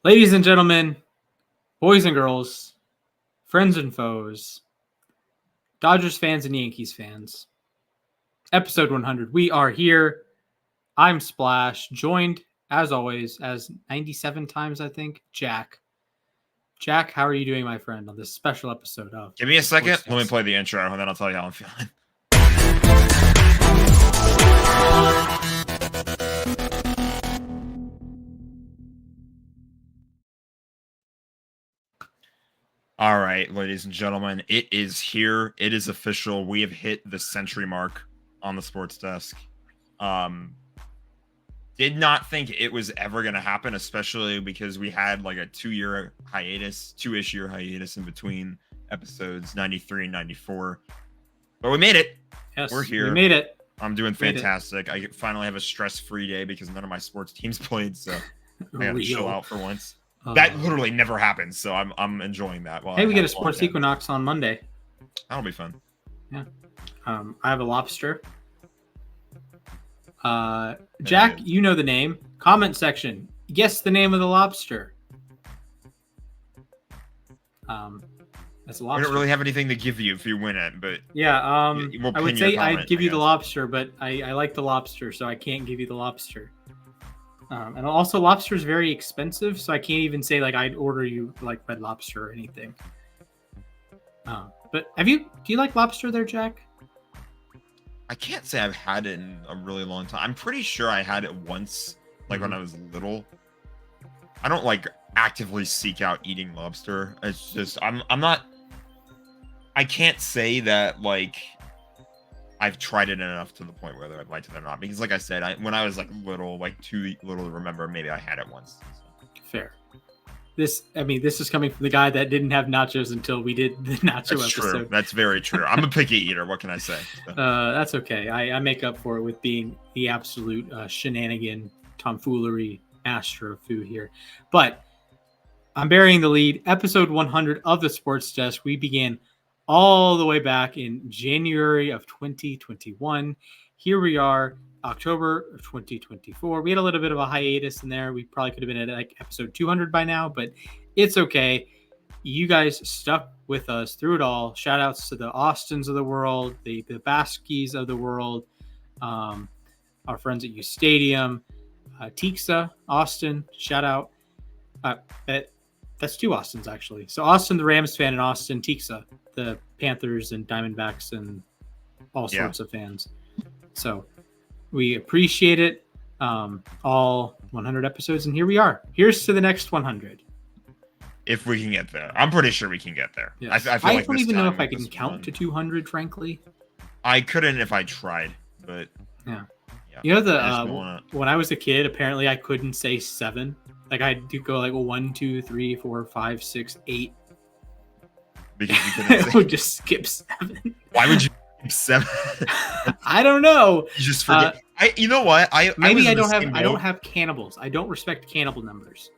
Ladies and gentlemen, boys and girls, friends and foes, Dodgers fans and Yankees fans, episode 100. We are here. I'm Splash, joined as always, as 97 times, I think, Jack. Jack, how are you doing, my friend, on this special episode of... Give me a second. Let me play the intro, and then I'll tell you how I'm feeling. All right, ladies and gentlemen, it is here. It is official. We have hit the century mark on the sports desk. Did not think it was ever going to happen, especially because we had like a two-ish year hiatus in between episodes 93 and 94. But we made it. Yes, we're here. We made it. I'm doing fantastic. I finally have a stress-free day because none of my sports teams played, so I got to chill out for once. That literally never happens, so I'm enjoying that. Hey, we get a sports equinox on Monday. That'll be fun. Yeah. I have a lobster. Jack, you know the name. Comment section. Guess the name of the lobster. That's a lobster. We don't really have anything to give you if you win it, but yeah. I would say I'd give you the lobster, but I like the lobster, so I can't give you the lobster. And also, lobster is very expensive, so I can't even say like I'd order you like Red Lobster or anything. But do you like lobster there, Jack? I can't say I've had it in a really long time. I'm pretty sure I had it once, like when I was little. I don't like actively seek out eating lobster. It's just I'm not. I can't say that like I've tried it enough to the point whether I've liked it or not. Because like I said, when I was like little, like too little to remember, maybe I had it once. So. Fair. This is coming from the guy that didn't have nachos until we did the nacho episode. True. That's very true. I'm a picky eater. What can I say? So. That's okay. I make up for it with being the absolute shenanigan, tomfoolery master of food here. But I'm burying the lead. Episode 100 of the Sports Desk. We began all the way back in January of 2021. Here we are, October of 2024. We had a little bit of a hiatus in there. We probably could have been at like episode 200 by now, but it's okay. You guys stuck with us through it all. Shout outs to the Austins of the world, the Baskies of the world, our friends at U Stadium, Tixa, Austin, shout out. That's two Austins, actually. So Austin, the Rams fan, and Austin, Tixa, the Panthers and Diamondbacks and all sorts of fans. So we appreciate it. All 100 episodes, and here we are. Here's to the next 100. If we can get there. I'm pretty sure we can get there. Yes. I don't even know if I can count to 200, frankly. I couldn't if I tried, but... Yeah. You know, when I was a kid, apparently I couldn't say 7. Like I do go like 1, 2, 3, 4, 5, 6, 8. Because you couldn't say... I would just skip 7. Why would you skip 7? I don't know. You just forget. You know what? I don't have cannibals. I don't respect cannibal numbers.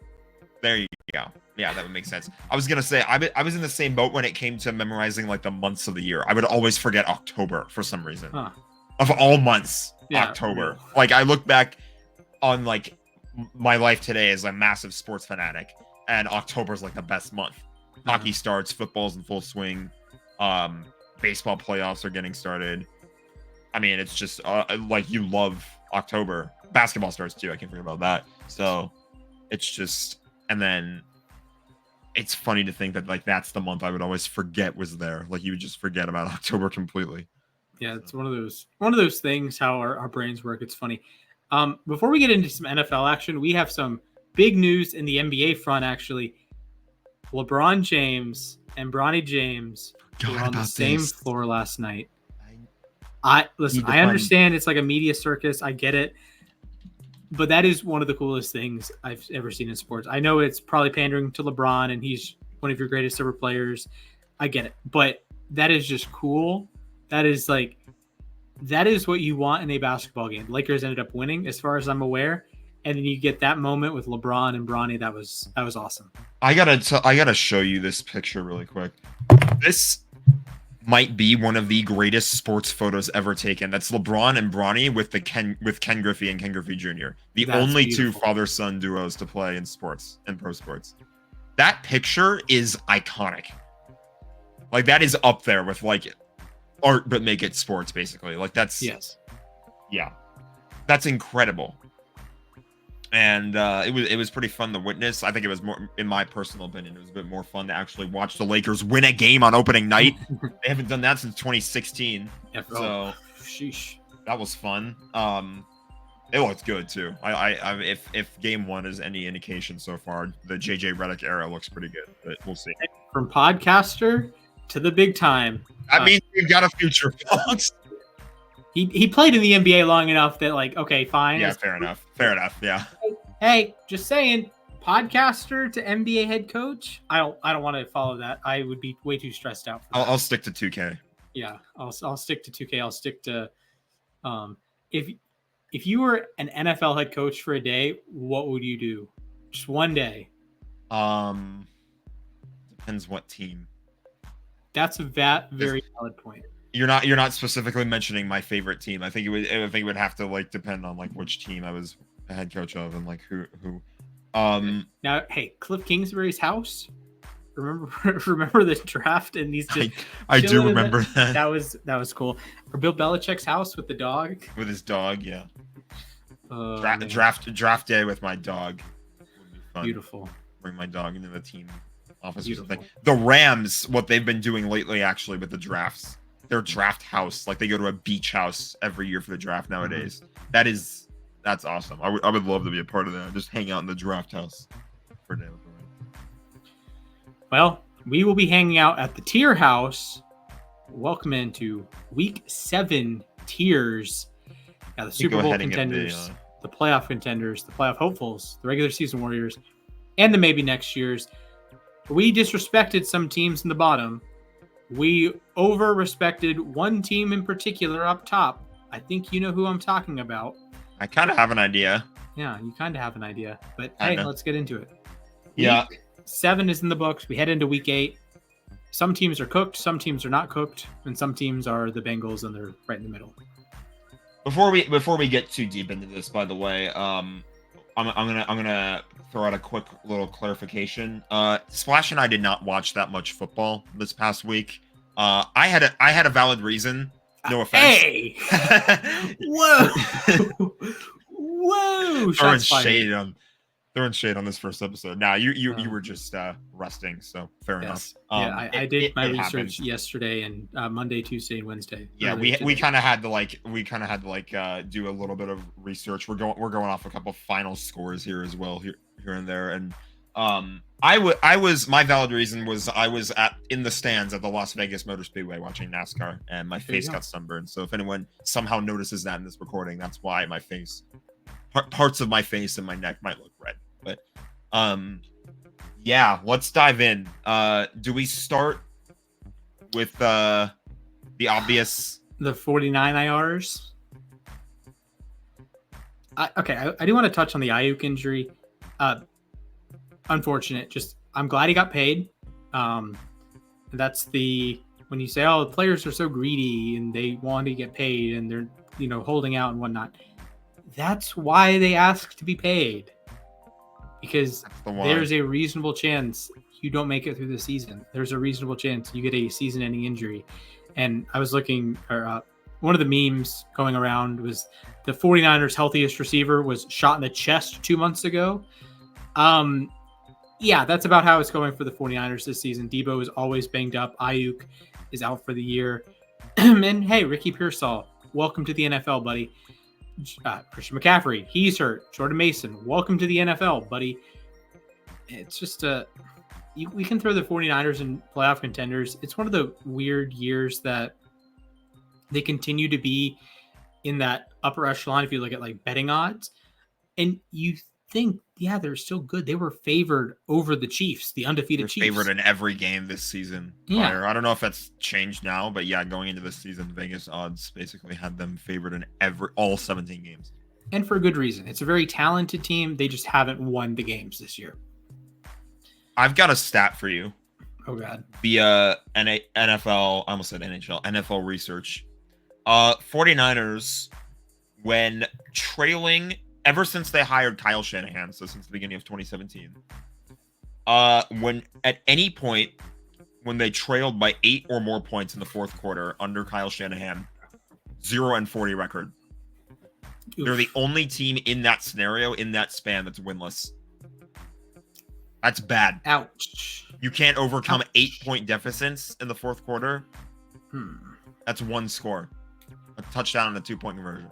There you go. Yeah, that would make sense. I was gonna say I was in the same boat when it came to memorizing like the months of the year. I would always forget October for some reason. Of all months, October. Yeah. Like I look back on like my life today as a massive sports fanatic, and October is like the best month. Hockey starts, football's in full swing, baseball playoffs are getting started. I mean, it's just like you love October. Basketball starts too. I can't forget about that. So it's just, and then it's funny to think that like that's the month I would always forget was there. Like you would just forget about October completely. Yeah, it's one of those things how our brains work. It's funny. Before we get into some NFL action, we have some big news in the NBA front. Actually, LeBron James and Bronny James were on the same floor last night. I understand it's like a media circus. I get it. But that is one of the coolest things I've ever seen in sports. I know it's probably pandering to LeBron and he's one of your greatest ever players. I get it. But that is just cool. That is what you want in a basketball game. The Lakers ended up winning as far as I'm aware. And then you get that moment with LeBron and Bronny. That was awesome. I gotta show you this picture really quick. might be one of the greatest sports photos ever taken. That's LeBron and Bronny with Ken Griffey and Ken Griffey Jr. The That's only beautiful. two father-son duos to play in sports and pro sports. That picture is iconic. Like, that is up there with like art, but make it sports, basically. Like, that's that's incredible. And it was pretty fun to witness. I think it was more, in my personal opinion, it was a bit more fun to actually watch the Lakers win a game on opening night. They haven't done that since 2016. So sheesh. That was fun. It looked good too. If game one is any indication so far, the JJ Redick era looks pretty good, but we'll see. From podcaster to the big time. That means we've got a future, folks. He played in the NBA long enough that, like, okay, fine. Yeah, fair enough. Fair enough. Yeah. Hey, just saying, podcaster to NBA head coach. I don't want to follow that. I would be way too stressed out. I'll stick to 2K. Yeah, I'll stick to 2K. I'll stick to if you were an NFL head coach for a day, what would you do? Just one day. Depends what team. That's a very valid point. You're not specifically mentioning my favorite team. I think it would have to like depend on like which team I was a head coach of and like who. Now, hey, Cliff Kingsbury's house. Remember the draft and these just. I do remember that. That was cool. Or Bill Belichick's house with the dog. With his dog, yeah. Draft day with my dog. Would be fun. Beautiful. Bring my dog into the team office or something. The Rams, what they've been doing lately, actually, with the drafts. Their draft house, like they go to a beach house every year for the draft nowadays. Mm-hmm. That's awesome. I would love to be a part of that. Just hang out in the draft house for a day. Well, we will be hanging out at the Tier House. Welcome into Week 7 tiers. Got the Super Bowl contenders, the playoff contenders, the playoff hopefuls, the regular season warriors, and the maybe next year's. We disrespected some teams in the bottom. We over-respected one team in particular up top. I think you know who I'm talking about. I kind of have an idea. Yeah, you kind of have an idea. But hey, let's get into it. Yeah. Week 7 is in the books. We head into Week 8. Some teams are cooked, some teams are not cooked, and some teams are the Bengals, and they're right in the middle. Before we get too deep into this, by the way, I'm gonna throw out a quick little clarification. Splash and I did not watch that much football this past week. I had a valid reason. No offense. Hey! Whoa! Whoa! Throwing shade on this first episode. Now you were just resting, so fair enough. Yeah, I did my research yesterday and Monday, Tuesday, and Wednesday. Yeah, we kind of had to do a little bit of research. We're going off a couple final scores here as well, here and there, and my valid reason was I was in the stands at the Las Vegas Motor Speedway watching NASCAR, and my face got sunburned. So if anyone somehow notices that in this recording, that's why my face. Parts of my face and my neck might look red, but yeah, let's dive in. Do we start with the obvious, the 49 IRs? I do want to touch on the Ayuk injury. Unfortunate. I'm glad he got paid. That's when you say, oh, the players are so greedy and they want to get paid and they're holding out and whatnot. That's why they ask to be paid, because there's a reasonable chance you don't make it through the season. There's a reasonable chance you get a season-ending injury. And I was looking, one of the memes going around was the 49ers' healthiest receiver was shot in the chest 2 months ago. Yeah, that's about how it's going for the 49ers this season. Debo is always banged up. Ayuk is out for the year. And hey, Ricky Pearsall, welcome to the NFL, buddy. Christian McCaffrey, he's hurt. Jordan Mason, welcome to the NFL, buddy. It's just we can throw the 49ers in playoff contenders. It's one of the weird years that they continue to be in that upper echelon if you look at like betting odds. And you think, yeah, they're still good. They were favored over the Chiefs, the undefeated Chiefs. Favored in every game this season. Yeah. I don't know if that's changed now, but yeah, going into this season, Vegas odds basically had them favored in all 17 games. And for a good reason. It's a very talented team. They just haven't won the games this year. I've got a stat for you. Oh God. Via NFL, I almost said NHL, NFL research. 49ers, when trailing, ever since they hired Kyle Shanahan, so since the beginning of 2017, when at any point when they trailed by 8 or more points in the fourth quarter under Kyle Shanahan, 0-40 record. Oof. They're the only team in that scenario, in that span, that's winless. That's bad. Ouch. You can't overcome 8-point deficits in the fourth quarter. That's one score. A touchdown and a 2-point conversion.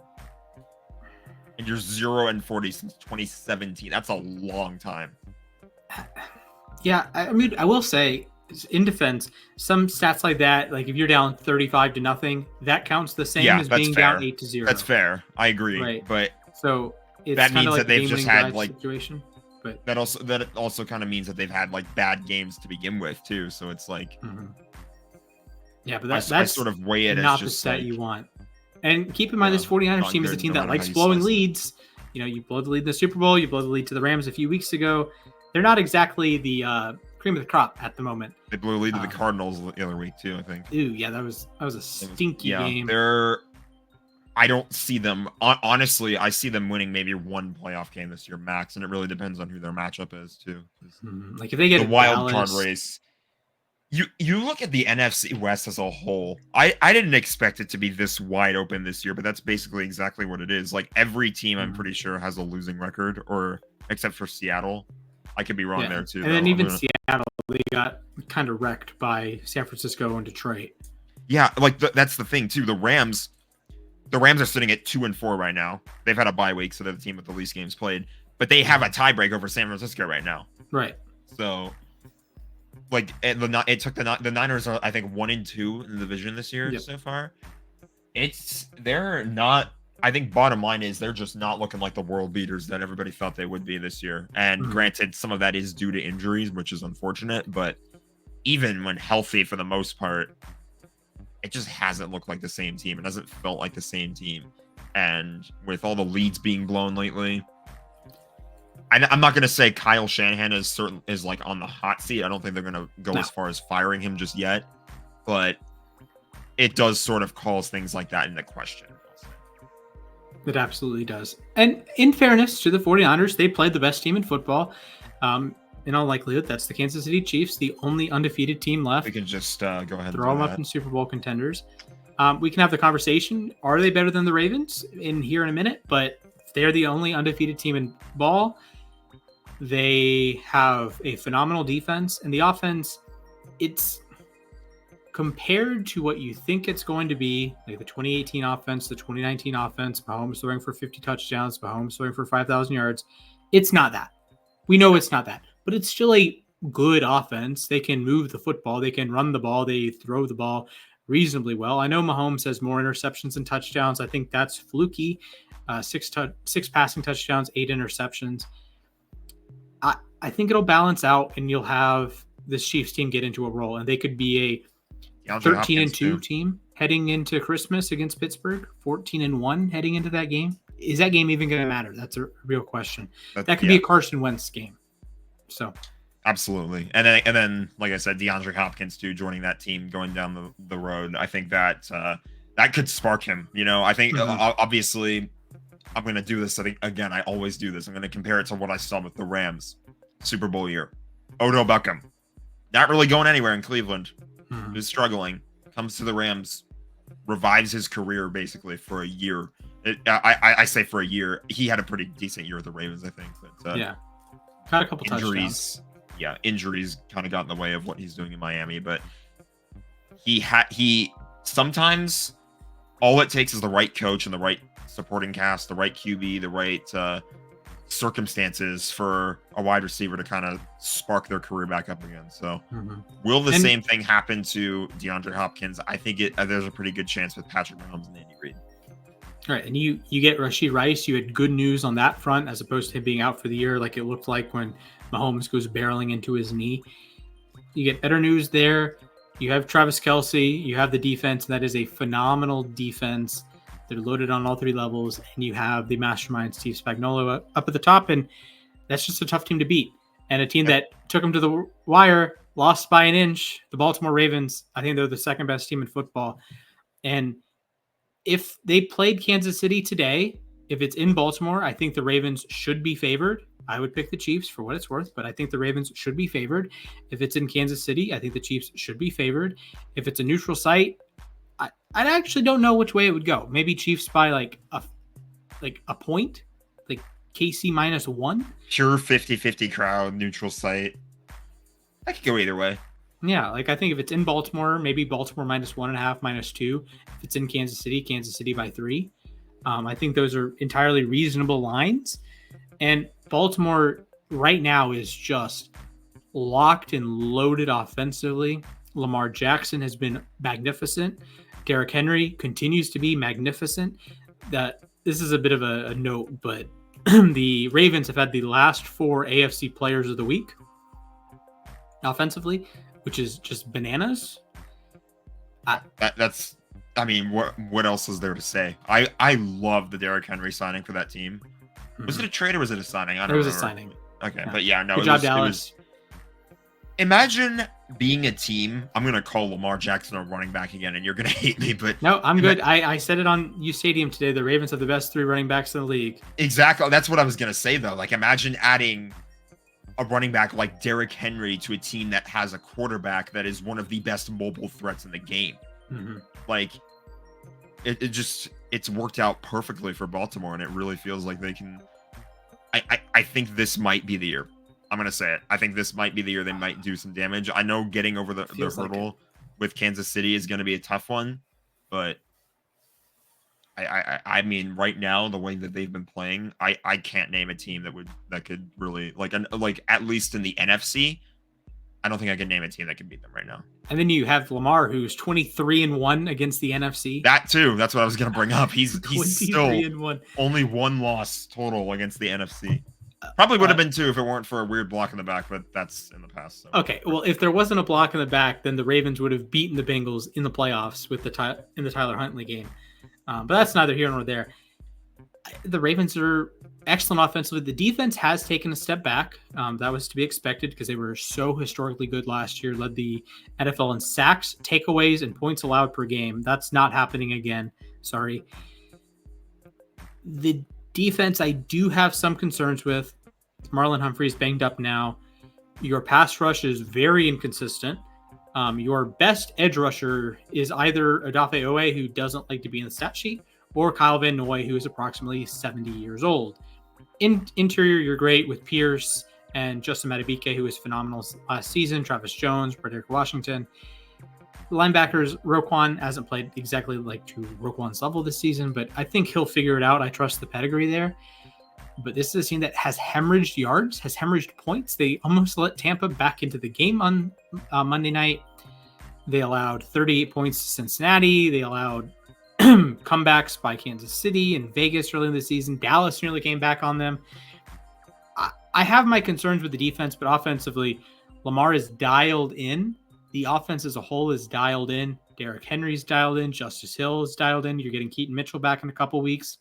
And you're 0-40 since 2017. That's a long time. Yeah, I mean, I will say, in defense, some stats like that, like if you're down 35-0, that counts the same as being fair. down 8-0. That's fair. I agree. Right. But so it's that means like that they've just had like situation. But that also kind of means that they've had like bad games to begin with too. So it's like, yeah, but that's I sort of weigh it not as just the stat like, you want. And keep in mind, this 49ers team is a team that likes blowing leads. You know, you blow the lead in the Super Bowl, you blow the lead to the Rams a few weeks ago. They're not exactly the cream of the crop at the moment. They blew a lead to the Cardinals the other week too, I think. Ooh, yeah, that was a stinky game. I don't see them, honestly, I see them winning maybe one playoff game this year max, and it really depends on who their matchup is too. Like if they get the wild card race. You look at the NFC West as a whole. I didn't expect it to be this wide open this year, but that's basically exactly what it is. Like every team, I'm pretty sure, has a losing record, or except for Seattle. I could be wrong there too. And then even Seattle, they got kind of wrecked by San Francisco and Detroit. Yeah, like that's the thing too. The Rams are sitting at 2-4 right now. They've had a bye week, so they're the team with the least games played. But they have a tiebreak over San Francisco right now. Right. So, like, it took the Niners are, I think, 1-2 in the division this year so far. They're not. I think bottom line is they're just not looking like the world beaters that everybody thought they would be this year. And granted, some of that is due to injuries, which is unfortunate. But even when healthy, for the most part, it just hasn't looked like the same team. It hasn't felt like the same team. And with all the leads being blown lately, I'm not going to say Kyle Shanahan is like on the hot seat. I don't think they're going to go as far as firing him just yet. But it does sort of calls things like that into question. It absolutely does. And in fairness to the 49ers, they played the best team in football. In all likelihood, that's the Kansas City Chiefs, the only undefeated team left. We can just go ahead and throw them up in Super Bowl contenders. We can have the conversation. Are they better than the Ravens in here in a minute? But they're the only undefeated team in ball. They have a phenomenal defense, and the offense, it's compared to what you think it's going to be, like the 2018 offense, the 2019 offense, Mahomes throwing for 50 touchdowns, Mahomes throwing for 5,000 yards. It's not that. We know it's not that, but it's still a good offense. They can move the football. They can run the ball. They throw the ball reasonably well. I know Mahomes has more interceptions than touchdowns. I think that's fluky. 6 passing touchdowns, 8 interceptions. I think it'll balance out, and you'll have this Chiefs team get into a roll, and they could be a 13-2 team heading into Christmas against Pittsburgh, 14-1 heading into that game. Is that game even going to matter? That's a real question. That could be a Carson Wentz game. So, absolutely, and then, like I said, DeAndre Hopkins too, joining that team, going down the road. I think that could spark him. You know, I think obviously, I'm going to do this. I think again, I always do this. I'm going to compare it to what I saw with the Rams Super Bowl year. Odell Beckham, not really going anywhere in Cleveland. He was struggling. Comes to the Rams, revives his career basically for a year. I say for a year. He had a pretty decent year with the Ravens, I think. But got a couple injuries. Touchdowns. Yeah, injuries kind of got in the way of what he's doing in Miami. But he sometimes all it takes is the right coach and the right supporting cast, the right QB, the right circumstances for a wide receiver to kind of spark their career back up again. So will the same thing happen to DeAndre Hopkins? I think there's a pretty good chance with Patrick Mahomes and Andy Reid. All right, and you get Rashid Rice. You had good news on that front as opposed to him being out for the year like it looked like when Mahomes goes barreling into his knee. You get better news there. You have Travis Kelce. You have the defense. That is a phenomenal defense. They're loaded on all 3 levels, and you have the mastermind Steve Spagnuolo up at the top, and that's just a tough team to beat. And a team that took them to the wire lost by an inch. The Baltimore Ravens, I think they're the second best team in football. And if they played Kansas City today, if it's in Baltimore, I think the Ravens should be favored. I would pick the Chiefs for what it's worth, but I think the Ravens should be favored. If it's in Kansas City, I think the Chiefs should be favored. If it's a neutral site, I actually don't know which way it would go. Maybe Chiefs by like a point, like KC -1. Pure 50-50 crowd, neutral site. I could go either way. Yeah, like I think if it's in Baltimore, maybe Baltimore -1.5, -2. If it's in Kansas City by 3. I think those are entirely reasonable lines. And Baltimore right now is just locked and loaded offensively. Lamar Jackson has been magnificent. Derrick Henry continues to be magnificent. This is a bit of a note, but the Ravens have had the last 4 AFC Players of the Week offensively, which is just bananas. I mean, what else is there to say? I love the Derrick Henry signing for that team. Was it a trade or was it a signing? I don't know. It was a signing. Okay, yeah. But yeah, no. Good job, Dallas. Imagine being a team. I'm going to call Lamar Jackson a running back again, and you're going to hate me. But no, I'm good. I said it on U Stadium today. The Ravens have the best 3 running backs in the league. Exactly. That's what I was going to say, though. Like, imagine adding a running back like Derrick Henry to a team that has a quarterback that is one of the best mobile threats in the game. Mm-hmm. Like, it's worked out perfectly for Baltimore, and it really feels like they can. I think this might be the year. I'm going to say it. I think this might be the year they might do some damage. I know getting over the hurdle with Kansas City is going to be a tough one, but I mean, right now, the way that they've been playing, I can't name a team that could really like at least in the NFC. I don't think I can name a team that can beat them right now. And then you have Lamar, who's 23-1 against the NFC. That too. That's what I was going to bring up. He's still only 1 loss total against the NFC. Probably would have been 2 if it weren't for a weird block in the back, but that's in the past. So. Okay, well, if there wasn't a block in the back, then the Ravens would have beaten the Bengals in the playoffs with in the Tyler Huntley game. But that's neither here nor there. The Ravens are excellent offensively. The defense has taken a step back. That was to be expected because they were so historically good last year, led the NFL in sacks, takeaways, and points allowed per game. That's not happening again. Sorry. The defense I do have some concerns with. Marlon Humphrey's banged up now. Your pass rush is very inconsistent. Your best edge rusher is either Odafe Owe, who doesn't like to be in the stat sheet, or Kyle Van Noy, who is approximately 70 years old. Interior, you're great with Pierce and Justin Madubuike, who was phenomenal last season, Travis Jones, Broderick Washington. Linebackers, Roquan hasn't played exactly like to Roquan's level this season, but I think he'll figure it out. I trust the pedigree there. But this is a team that has hemorrhaged yards, has hemorrhaged points. They almost let Tampa back into the game on Monday night. They allowed 38 points to Cincinnati. They allowed comebacks by Kansas City and Vegas early in the season. Dallas nearly came back on them. I have my concerns with the defense, but offensively, Lamar is dialed in. The offense as a whole is dialed in. Derrick Henry's dialed in. Justice Hill is dialed in. You're getting Keaton Mitchell back in a couple weeks.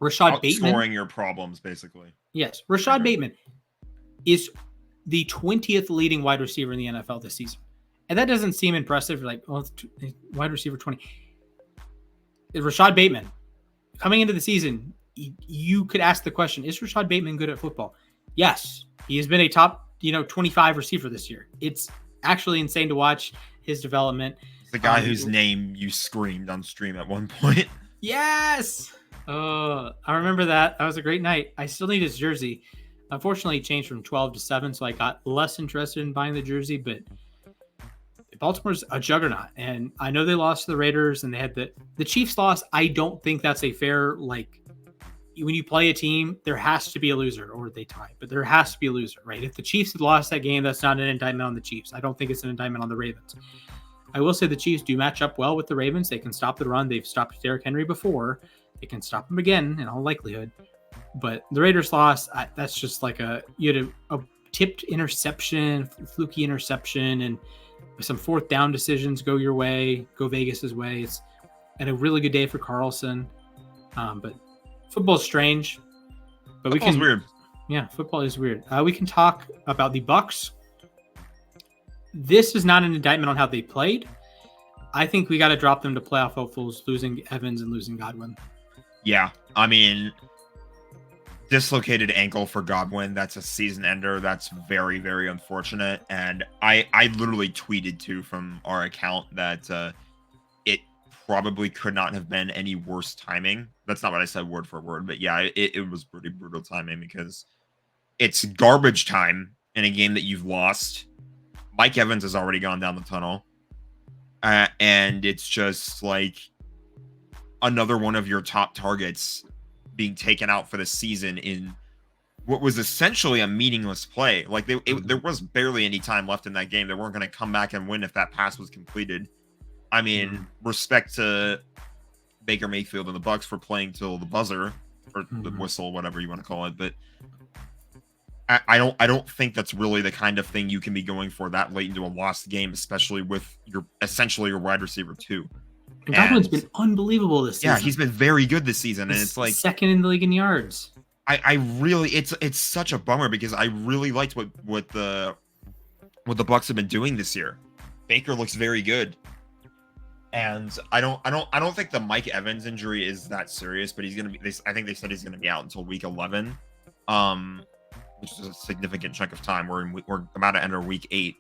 Rashad Bateman. Outscoring your problems, basically. Yes. Rashad Bateman is the 20th leading wide receiver in the NFL this season. And that doesn't seem impressive. Like, well, wide receiver 20. Rashad Bateman, coming into the season, you could ask the question, is Rashad Bateman good at football? Yes. He has been a top, 25 receiver this year. It's actually insane to watch his development. The guy whose name you screamed on stream at one point. Yes. I remember that. That was a great night. I still need his jersey. Unfortunately, it changed from 12 to 7, so I got less interested in buying the jersey, but Baltimore's a juggernaut, and I know they lost to the Raiders, and they had the Chiefs loss. I don't think that's a fair, when you play a team, there has to be a loser, or they tie, but there has to be a loser, right? If the Chiefs had lost that game, that's not an indictment on the Chiefs. I don't think it's an indictment on the Ravens. I will say the Chiefs do match up well with the Ravens. They can stop the run. They've stopped Derrick Henry before. They can stop him again in all likelihood. But the Raiders loss, that's just like you had a tipped interception, fluky interception, and some fourth down decisions go your way, go Vegas's way. It's a really good day for Carlson. But football's strange. But Football's weird. Yeah, football is weird. We can talk about the Bucs. this is not an indictment on how they played. I think we got to drop them to playoff hopefuls, losing Evans and losing Godwin. Yeah, I mean, dislocated ankle for Godwin, that's a season ender. That's very, very unfortunate. And I literally tweeted too from our account that it probably could not have been any worse timing. That's not what I said word for word, but yeah, it was pretty brutal timing because it's garbage time in a game that you've lost. Mike Evans has already gone down the tunnel. And it's just like another one of your top targets being taken out for the season in what was essentially a meaningless play. Like there was barely any time left in that game. They weren't going to come back and win if that pass was completed. I mean, respect to Baker Mayfield and the Bucs for playing till the buzzer or the whistle, whatever you want to call it. But I don't think that's really the kind of thing you can be going for that late into a lost game, especially with essentially your wide receiver too. And Godwin's been unbelievable this season. Yeah, he's been very good this season, and it's like second in the league in yards. I really, it's such a bummer because I really liked what the Bucs have been doing this year. Baker looks very good, and I don't think the Mike Evans injury is that serious, but he's gonna be. I think they said he's gonna be out until week 11. Which is a significant chunk of time. We're about to enter week 8.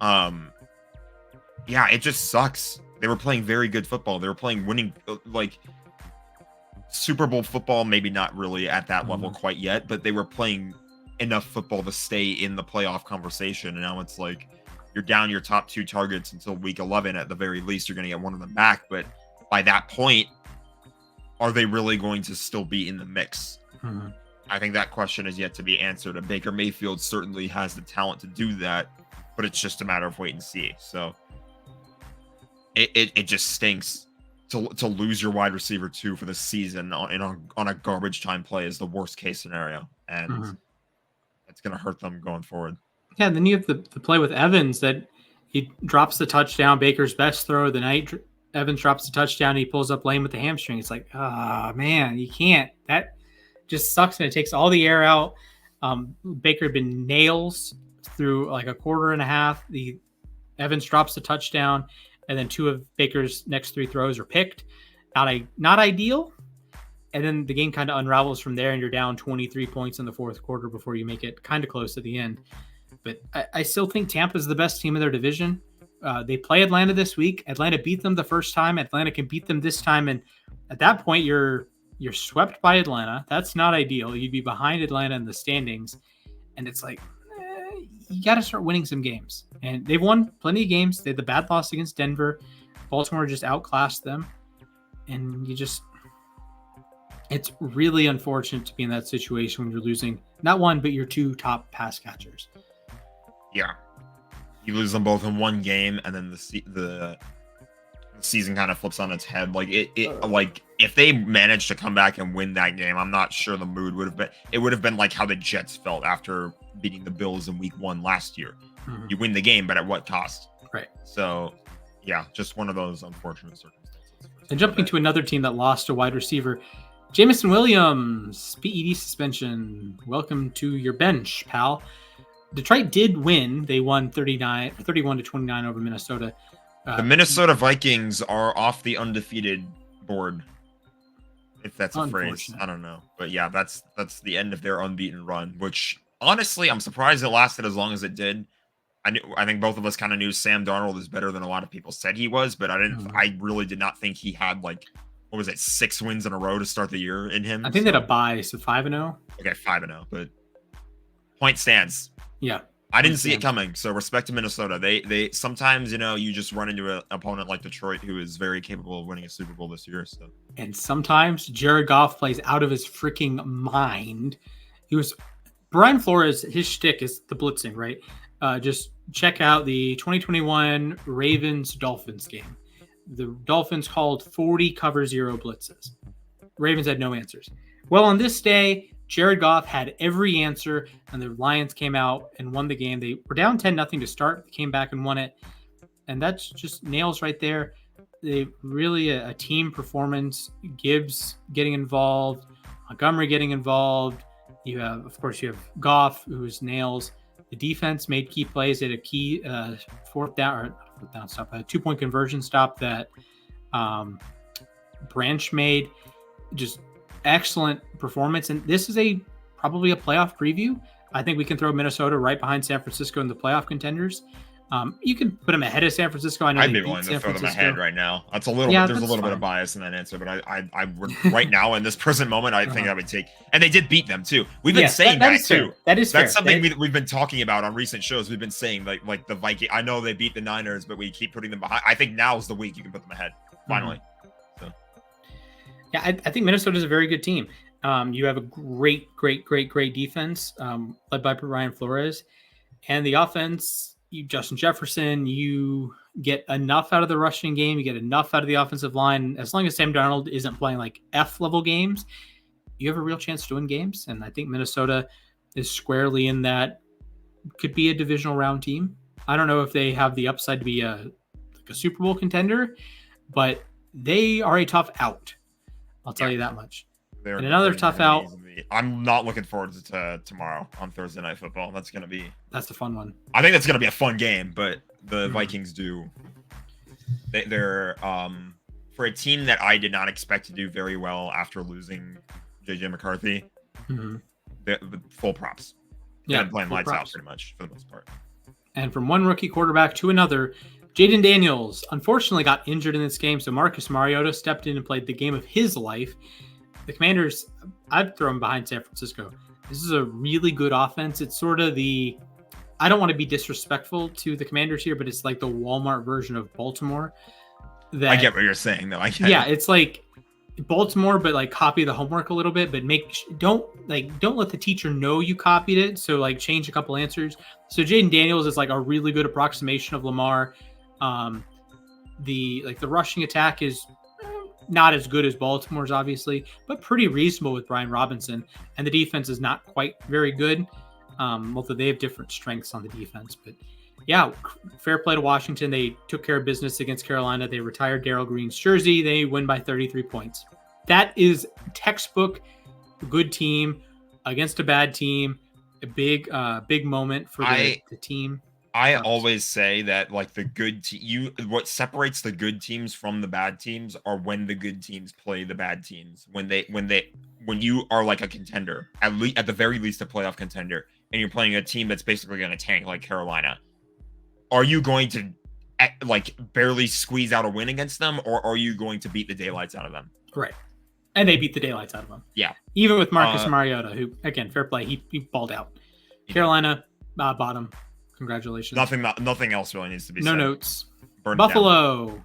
Yeah, it just sucks. They were playing very good football. They were playing winning, like Super Bowl football. Maybe not really at that level quite yet, but they were playing enough football to stay in the playoff conversation. And now it's like you're down your top 2 targets until week 11. At the very least, you're going to get one of them back. But by that point, are they really going to still be in the mix? I think that question is yet to be answered. And Baker Mayfield certainly has the talent to do that, but it's just a matter of wait and see. So it just stinks to lose your wide receiver 2 for the season on a garbage time play is the worst case scenario, and it's going to hurt them going forward. Yeah, and then you have the play with Evans that he drops the touchdown, Baker's best throw of the night. Evans drops the touchdown, and he pulls up lane with the hamstring. It's like, man, you can't. That just sucks, and it takes all the air out. Baker had been nails through like a quarter and a half. Evans drops the touchdown, and then 2 of Baker's next 3 throws are picked. Not ideal. And then the game kind of unravels from there, and you're down 23 points in the fourth quarter before you make it kind of close at the end. But I still think Tampa's the best team in their division. They play Atlanta this week. Atlanta beat them the first time. Atlanta can beat them this time, and at that point, you're swept by Atlanta. That's not ideal. You'd be behind Atlanta in the standings. And it's like, you got to start winning some games. And they've won plenty of games. They had the bad loss against Denver. Baltimore just outclassed them. And it's really unfortunate to be in that situation when you're losing not one, but your 2 top pass catchers. Yeah. You lose them both in one game, and then the season kind of flips on its head. Like like if they managed to come back and win that game, I'm not sure the mood would have been. It would have been like how the Jets felt after beating the Bills in week 1 last year. You win the game, but at what cost? Right. So, yeah, just one of those unfortunate circumstances. And jumping to another team that lost a wide receiver, Jameson Williams, PED suspension. Welcome to your bench, pal. Detroit did win. They won 31-29 over Minnesota. The Minnesota Vikings are off the undefeated board, if that's a phrase. I don't know. But yeah, that's the end of their unbeaten run, which honestly, I'm surprised it lasted as long as it did. I think both of us kind of knew Sam Darnold is better than a lot of people said he was, but I really did not think he had 6 wins in a row to start the year in him. I think they had a bye, so 5-0. Okay, 5-0, but point stands. Yeah. I didn't see it coming, so respect to Minnesota. They sometimes, you just run into an opponent like Detroit who is very capable of winning a Super Bowl this year. So, and sometimes Jared Goff plays out of his freaking mind. Brian Flores, his shtick is the blitzing, right? Just check out the 2021 Ravens-Dolphins game. The Dolphins called 40 cover 0 blitzes. Ravens had no answers. Well, on this day, Jared Goff had every answer, and the Lions came out and won the game. They were down 10-0 to start, they came back and won it. And that's just nails right there. They really a team performance. Gibbs getting involved, Montgomery getting involved. You have Goff, who's nails. The defense made key plays at a key fourth down stop, a 2-point conversion stop that Branch made. Just excellent performance. And this is probably a playoff preview. I think we can throw Minnesota right behind San Francisco in the playoff contenders. You can put them ahead of San Francisco. I know I'd be willing to throw them ahead right now. That's a little there's a little bit of bias in that answer, but I right now in this present moment, I think I would take, and they did beat them too. We've been saying that too. That's something we've been talking about on recent shows. We've been saying like the Vikings. I know they beat the Niners, but we keep putting them behind. I think now is the week you can put them ahead. Finally. So. Yeah, I think Minnesota is a very good team. You have a great defense led by Brian Flores, and the offense. Justin Jefferson, you get enough out of the rushing game, you get enough out of the offensive line. As long as Sam Darnold isn't playing like F-level games, you have a real chance to win games. And I think Minnesota is squarely in that, could be a divisional round team. I don't know if they have the upside to be a Super Bowl contender, but they are a tough out. I'll tell you that much. And another tough out. I'm not looking forward to tomorrow on Thursday Night Football. That's the fun one. I think that's gonna be a fun game, but the Vikings they're for a team that I did not expect to do very well after losing JJ McCarthy. The full props. Yeah, playing lights out pretty much for the most part. And from one rookie quarterback to another, Jaden Daniels unfortunately got injured in this game, so Marcus Mariota stepped in and played the game of his life. The Commanders, I'd throw them behind San Francisco. This is a really good offense. It's sort of I don't want to be disrespectful to the Commanders here, but it's like the Walmart version of Baltimore. I get what you're saying, though. It's like Baltimore, but like copy the homework a little bit, but don't let the teacher know you copied it. So like change a couple answers. So Jaden Daniels is like a really good approximation of Lamar. The rushing attack is not as good as Baltimore's, obviously, but pretty reasonable with Brian Robinson. And the defense is not quite very good, although they have different strengths on the defense. But yeah, fair play to Washington. They took care of business against Carolina. They retired Darryl Green's jersey. They win by 33 points. That is textbook good team against a bad team. A big moment for the team. I always say that like the good what separates the good teams from the bad teams are when the good teams play the bad teams. When you are like a contender, at the very least a playoff contender, and you're playing a team that's basically going to tank like Carolina, are you going to like barely squeeze out a win against them, or are you going to beat the daylights out of them? Right. And they beat the daylights out of them. Yeah. Even with Marcus Mariota, who again, fair play, he balled out. Carolina, bottom. Congratulations. Nothing else really needs to be said. No notes. Buffalo.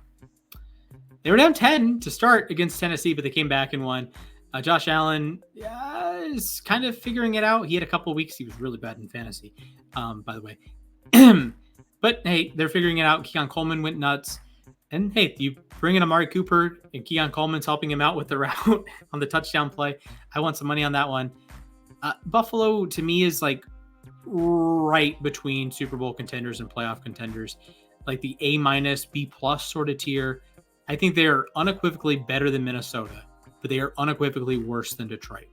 They were down 10 to start against Tennessee, but they came back and won. Josh Allen is kind of figuring it out. He had a couple of weeks. He was really bad in fantasy, by the way. But, hey, they're figuring it out. Keon Coleman went nuts. And, hey, you bring in Amari Cooper, and Keon Coleman's helping him out with the route on the touchdown play. I want some money on that one. Buffalo, to me, is like right between Super Bowl contenders and playoff contenders, like the A-, B+ sort of tier. I think they're unequivocally better than Minnesota, but they are unequivocally worse than Detroit.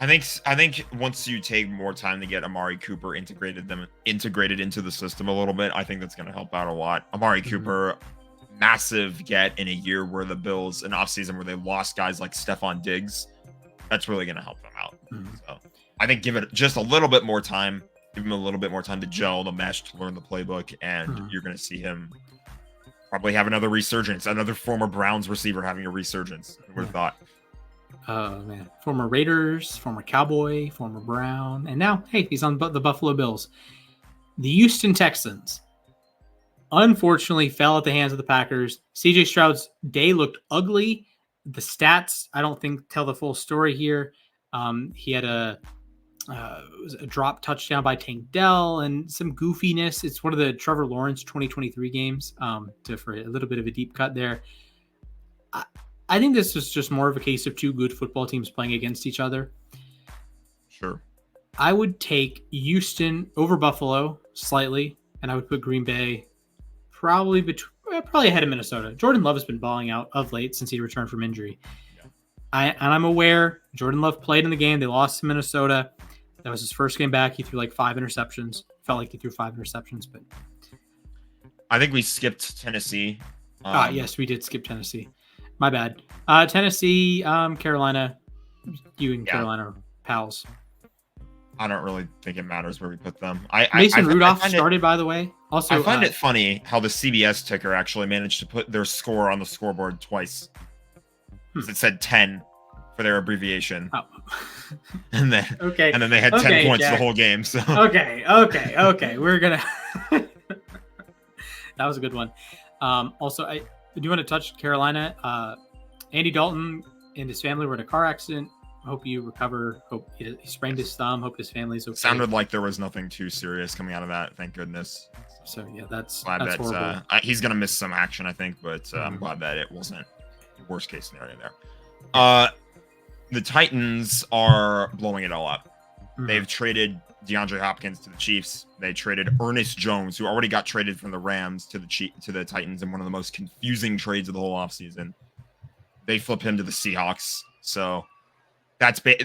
I think once you take more time to get Amari Cooper integrated into the system a little bit, I think that's going to help out a lot. Amari Cooper, massive get in a year where the Bills, an offseason where they lost guys like Stephon Diggs, that's really going to help them out. So I think give it just a little bit more time. Give him a little bit more time to gel, the mesh, to learn the playbook, and you're going to see him probably have another resurgence. Another former Browns receiver having a resurgence. Who would have thought? Oh, man. Former Raiders, former Cowboy, former Brown, and now, hey, he's on the Buffalo Bills. The Houston Texans unfortunately fell at the hands of the Packers. CJ Stroud's day looked ugly. The stats, I don't think, tell the full story here. He had a drop touchdown by Tank Dell and some goofiness. It's one of the Trevor Lawrence 2023 games, for a little bit of a deep cut there. I think this is just more of a case of two good football teams playing against each other. Sure. I would take Houston over Buffalo slightly, and I would put Green Bay probably ahead of Minnesota. Jordan Love has been balling out of late since he returned from injury. Yeah. I'm aware Jordan Love played in the game. They lost to Minnesota. That was his first game back. He threw like 5 interceptions. Felt like he threw 5 interceptions, but I think we skipped Tennessee. Yes, we did skip Tennessee. My bad. Tennessee, Carolina. You and Carolina are pals. I don't really think it matters where we put them. Mason Rudolph started, by the way. Also, I find it funny how the CBS ticker actually managed to put their score on the scoreboard twice. It said 10 for their abbreviation. Oh. And then they had 10 points the whole game. So okay. We're gonna. That was a good one. Also, I do want to touch Carolina. Andy Dalton and his family were in a car accident. Hope you recover. Hope he sprained his thumb. Hope his family's okay. Sounded like there was nothing too serious coming out of that. Thank goodness. So yeah, that's horrible. He's gonna miss some action, I think, but I'm glad that it wasn't worst case scenario there. The Titans are blowing it all up. They've traded DeAndre Hopkins to the Chiefs. They traded Ernest Jones, who already got traded from the Rams to the Titans in one of the most confusing trades of the whole offseason. They flip him to the Seahawks. So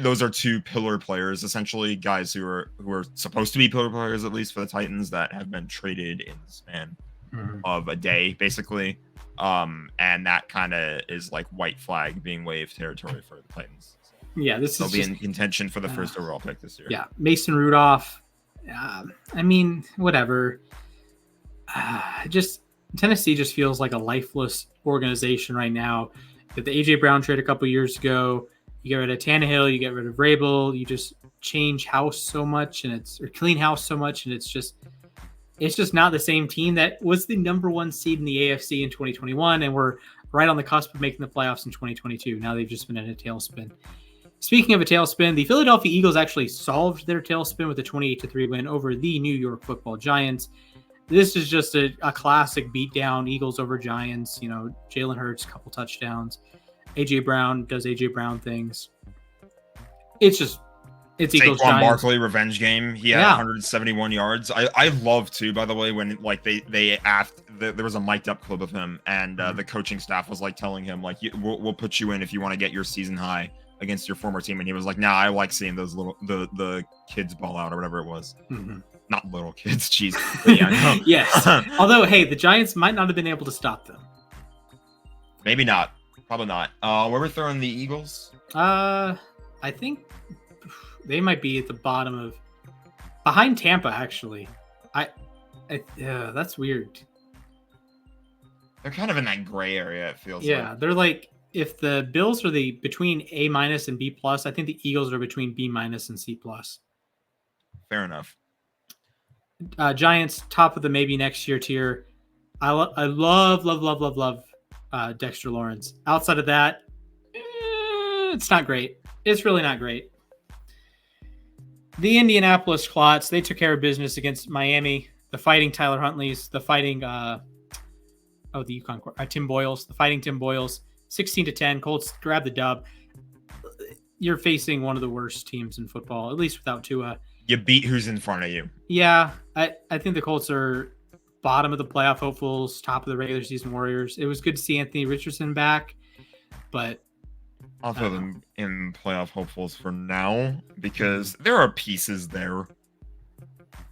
those are 2 pillar players, essentially, guys who are supposed to be pillar players, at least for the Titans, that have been traded in the span of a day, basically. And that kind of is like white flag being waved territory for the Titans. Yeah, they'll be in contention for the first overall pick this year. Yeah, Mason Rudolph. I mean, whatever. Just Tennessee just feels like a lifeless organization right now. With the AJ Brown trade a couple years ago, you get rid of Tannehill, you get rid of Vrabel, you just change house so much, or clean house so much, and it's just not the same team that was the number 1 seed in the AFC in 2021, and we're right on the cusp of making the playoffs in 2022. Now they've just been in a tailspin. Speaking of a tailspin, the Philadelphia Eagles actually solved their tailspin with a 28-3 win over the New York Football Giants. This is just a classic beatdown, Eagles over Giants. You know, Jalen Hurts, couple touchdowns. AJ Brown does AJ Brown things. It's Eagles Saquon Giants. Barkley revenge game. He had 171 yards. I love too, by the way, when like they asked, there was a mic'd up clip of him, and the coaching staff was like telling him like, we'll put you in if you want to get your season high against your former team, and he was like, nah, I like seeing those the kids ball out or whatever it was. Not little kids, jeez. Yeah, no. Yes. Although, hey, the Giants might not have been able to stop them. Maybe not. Probably not. Where we're throwing the Eagles? I think they might be at the bottom of behind Tampa. Actually, that's weird. They're kind of in that gray area. It feels. Yeah, like. They're like, if the Bills are between A- and B+, I think the Eagles are between B- and C+. Fair enough. Giants top of the maybe next year tier. I love Dexter Lawrence. Outside of that, it's not great. It's really not great. The Indianapolis Clots, they took care of business against Miami. The Fighting Tyler Huntley's, the Fighting the UConn Tim Boyles, the Fighting Tim Boyles, 16-10. Colts grab the dub. You're facing one of the worst teams in football, at least without Tua. You beat who's in front of you. Yeah, I think the Colts are bottom of the playoff hopefuls, top of the regular season Warriors. It was good to see Anthony Richardson back, but I'll throw them in playoff hopefuls for now because there are pieces there.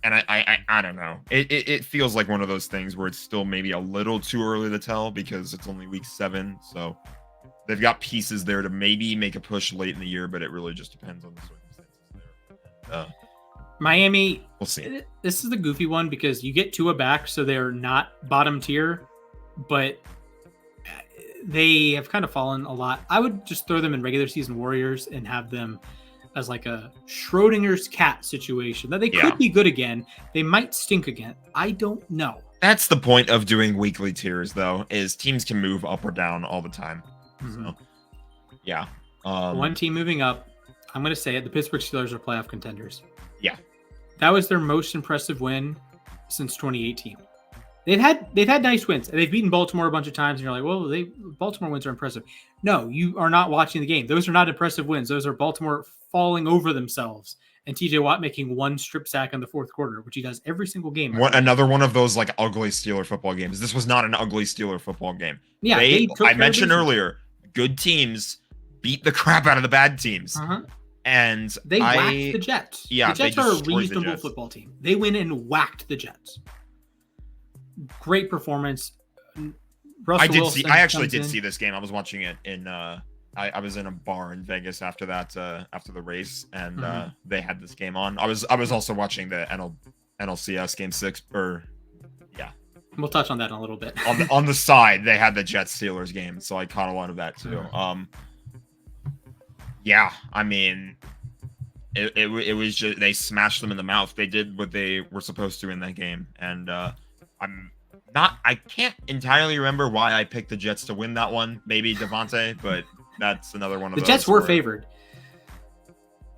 And I don't know. It feels like one of those things where it's still maybe a little too early to tell because it's only week 7. So they've got pieces there to maybe make a push late in the year, but it really just depends on the circumstances there. Miami, we'll see. This is the goofy one because you get Tua back, so they're not bottom tier, but they have kind of fallen a lot. I would just throw them in regular season Warriors and have them as like a Schrodinger's cat situation that they could be good again. They might stink again. I don't know. That's the point of doing weekly tiers, though, is teams can move up or down all the time. So, yeah. One team moving up, I'm going to say it, the Pittsburgh Steelers are playoff contenders. Yeah. That was their most impressive win since 2018. They've had nice wins. They've beaten Baltimore a bunch of times, and you're like, well, Baltimore wins are impressive. No, you are not watching the game. Those are not impressive wins. Those are Baltimore falling over themselves and TJ Watt making one strip sack in the fourth quarter, which he does every single game. Another one of those like ugly Steeler football games. This was not an ugly Steeler football game. Yeah, I mentioned earlier, good teams beat the crap out of the bad teams. And they whacked the Jets. Yeah, the Jets are a reasonable football team. They went and whacked the Jets. Great performance. I actually did see this game. I was watching it in I was in a bar in Vegas after the race, and they had this game on. I was also watching the NLCS game 6 We'll touch on that in a little bit. on the side, they had the Jets Steelers game, so I caught a lot of that too. Yeah, I mean, it was just they smashed them in the mouth. They did what they were supposed to in that game, and I can't entirely remember why I picked the Jets to win that one. Maybe Devontae, but that's another one of those. The Jets were favored.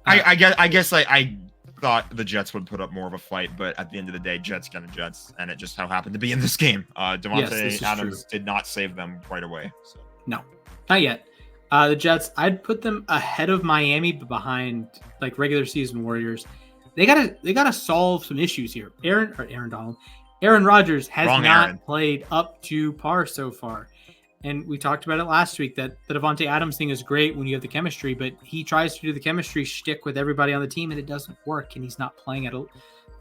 I guess I thought the Jets would put up more of a fight, but at the end of the day, Jets gonna Jets, and it just how happened to be in this game. Devontae Adams did not save them right away. So. No, not yet. The Jets, I'd put them ahead of Miami, but behind like regular season Warriors. They gotta solve some issues here. Aaron Rodgers has not played up to par so far. And we talked about it last week that the Davante Adams thing is great when you have the chemistry, but he tries to do the chemistry shtick with everybody on the team and it doesn't work. And he's not playing at a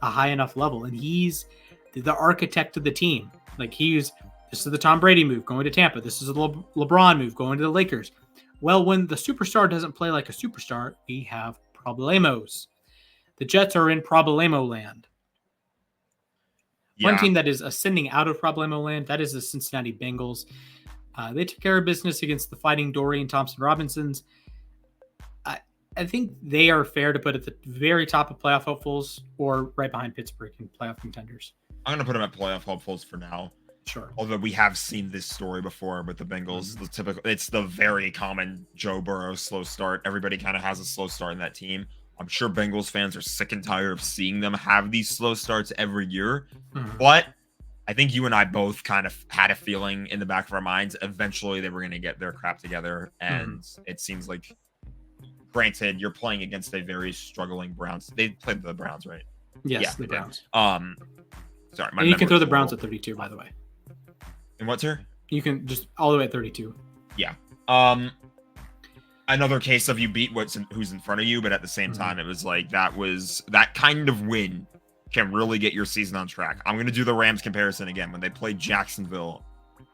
high enough level. And he's the architect of the team. Like this is the Tom Brady move going to Tampa. This is a LeBron move going to the Lakers. Well, when the superstar doesn't play like a superstar, we have problemos. The Jets are in problemo land. Yeah. One team that is ascending out of problemo land, that is the Cincinnati Bengals. They took care of business against the Fighting Dorian Thompson-Robinsons. I think they are fair to put at the very top of playoff hopefuls or right behind Pittsburgh in playoff contenders. I'm going to put them at playoff hopefuls for now. Sure. Although we have seen this story before with the Bengals. It's the very common Joe Burrow slow start. Everybody kind of has a slow start in that team. I'm sure Bengals fans are sick and tired of seeing them have these slow starts every year. But I think you and I both kind of had a feeling in the back of our minds eventually they were going to get their crap together. And it seems like, granted, you're playing against a very struggling Browns. They played the Browns, right? Yes, yeah, the Browns. Sorry. And you can throw the Browns at 32, by the way. And what's her? You can just all the way at 32. Yeah. Another case of you beat who's in front of you, but at the same time, it was like that kind of win can really get your season on track. I'm going to do the Rams comparison again. When they played Jacksonville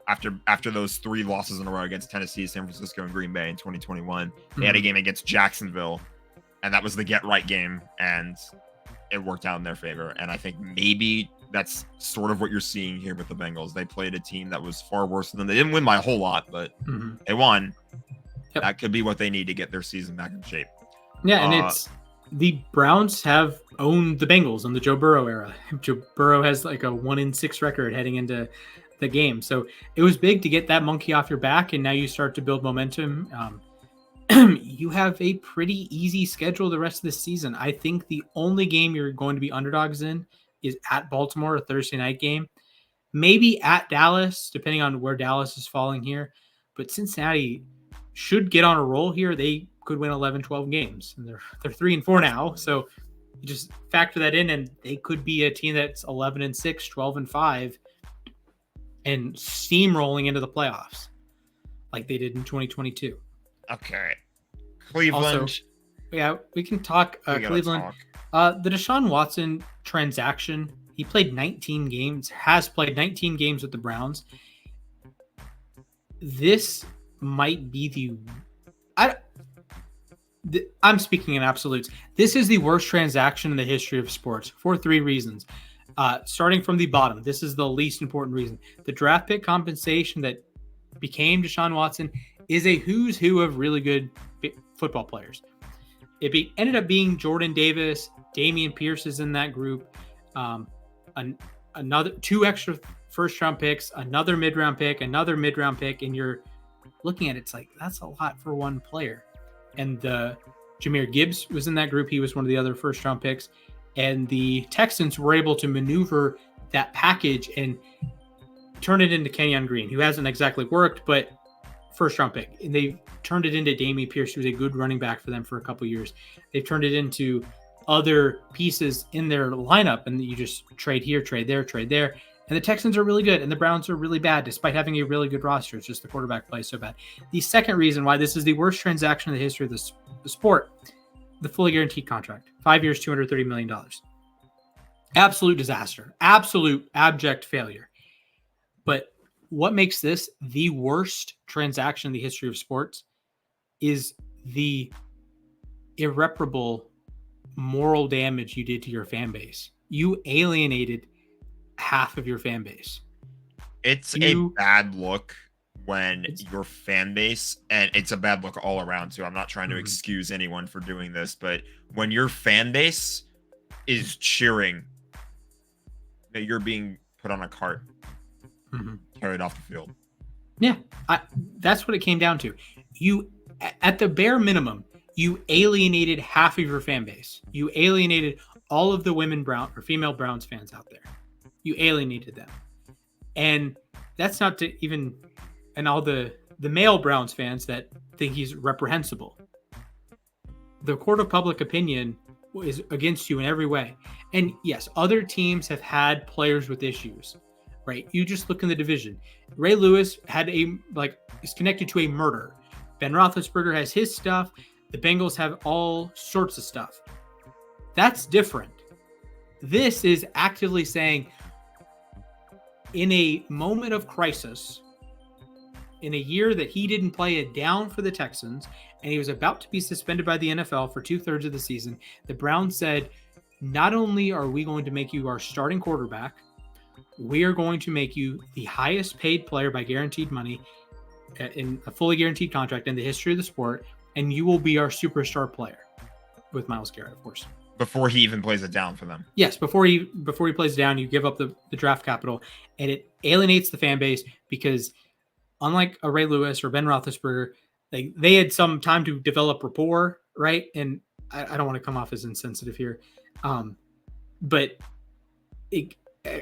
after those 3 losses in a row against Tennessee, San Francisco, and Green Bay in 2021, they had a game against Jacksonville, and that was the get-right game, and it worked out in their favor. And I think maybe that's sort of what you're seeing here with the Bengals. They played a team that was far worse than them. They didn't win by a whole lot, but they won. Yep. That could be what they need to get their season back in shape. Yeah, and it's the Browns have owned the Bengals in the Joe Burrow era. Joe Burrow has like a 1-6 record heading into the game. So it was big to get that monkey off your back, and now you start to build momentum. You have a pretty easy schedule the rest of the season. I think the only game you're going to be underdogs in is at Baltimore, a Thursday night game. Maybe at Dallas, depending on where Dallas is falling here. But Cincinnati should get on a roll here. They could win 11, 12 games. And they're 3-4 now. So you just factor that in, and they could be a team that's 11-6, 12-5, and steamrolling into the playoffs like they did in 2022. Okay. Cleveland. Also, yeah, we can talk Cleveland. The Deshaun Watson transaction, he played 19 games, has played 19 games with the Browns. This might be I'm speaking in absolutes. This is the worst transaction in the history of sports for 3 reasons. Starting from the bottom, this is the least important reason. The draft pick compensation that became Deshaun Watson is a who's who of really good football players. It ended up being Jordan Davis, Dameon Pierce is in that group, another 2 extra first-round picks, another mid-round pick, and you're looking at it, it's like, that's a lot for one player. And Jahmyr Gibbs was in that group. He was one of the other first-round picks. And the Texans were able to maneuver that package and turn it into Kenyon Green, who hasn't exactly worked, but first-round pick. And they've turned it into Dameon Pierce, who was a good running back for them for a couple years. They've turned it into other pieces in their lineup, and you just trade here, trade there, trade there. And the Texans are really good, and the Browns are really bad, despite having a really good roster. It's just the quarterback plays so bad. The second reason why this is the worst transaction in the history of the sport, the fully guaranteed contract, 5 years, $230 million. Absolute disaster, absolute abject failure. But what makes this the worst transaction in the history of sports is the irreparable moral damage you did to your fan base. You alienated half of your fan base. It's a bad look when your fan base, and it's a bad look all around too. I'm not trying to excuse anyone for doing this, but when your fan base is cheering that you're being put on a cart, carried off the field. Yeah, that's what it came down to. You, at the bare minimum, you alienated half of your fan base. You alienated all of the female Browns fans out there. You alienated them. And that's not to even, and all the male Browns fans that think he's reprehensible. The court of public opinion is against you in every way. And yes, other teams have had players with issues, right? You just look in the division. Ray Lewis is connected to a murder. Ben Roethlisberger has his stuff. The Bengals have all sorts of stuff. That's different. This is actively saying, in a moment of crisis, in a year that he didn't play it down for the Texans, and he was about to be suspended by the NFL for 2/3 of the season, the Browns said, not only are we going to make you our starting quarterback, we are going to make you the highest paid player by guaranteed money in a fully guaranteed contract in the history of the sport, and you will be our superstar player, with Myles Garrett, of course. Before he even plays it down for them. Yes, before he plays it down, you give up the draft capital, and it alienates the fan base because, unlike a Ray Lewis or Ben Roethlisberger, they had some time to develop rapport, right? And I don't want to come off as insensitive here, but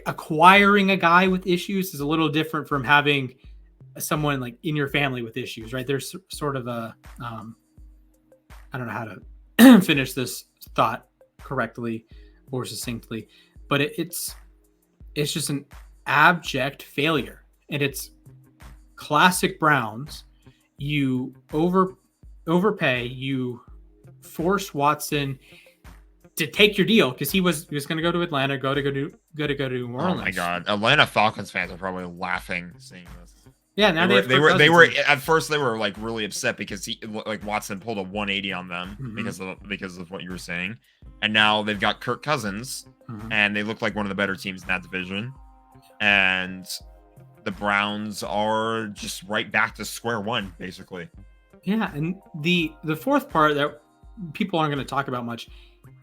acquiring a guy with issues is a little different from having someone like in your family with issues, right? There's sort of a, I don't know how to finish this thought correctly or succinctly, but it's just an abject failure, and it's classic Browns. You overpay, you force Watson to take your deal because he was going to go to Atlanta, go to New Orleans. Oh my God, Atlanta Falcons fans are probably laughing seeing this. Yeah, now they were at first they were like really upset because Watson pulled a 180 on them because of what you were saying, and now they've got Kirk Cousins and they look like one of the better teams in that division, and the Browns are just right back to square one basically. Yeah, and the fourth part that people aren't going to talk about much.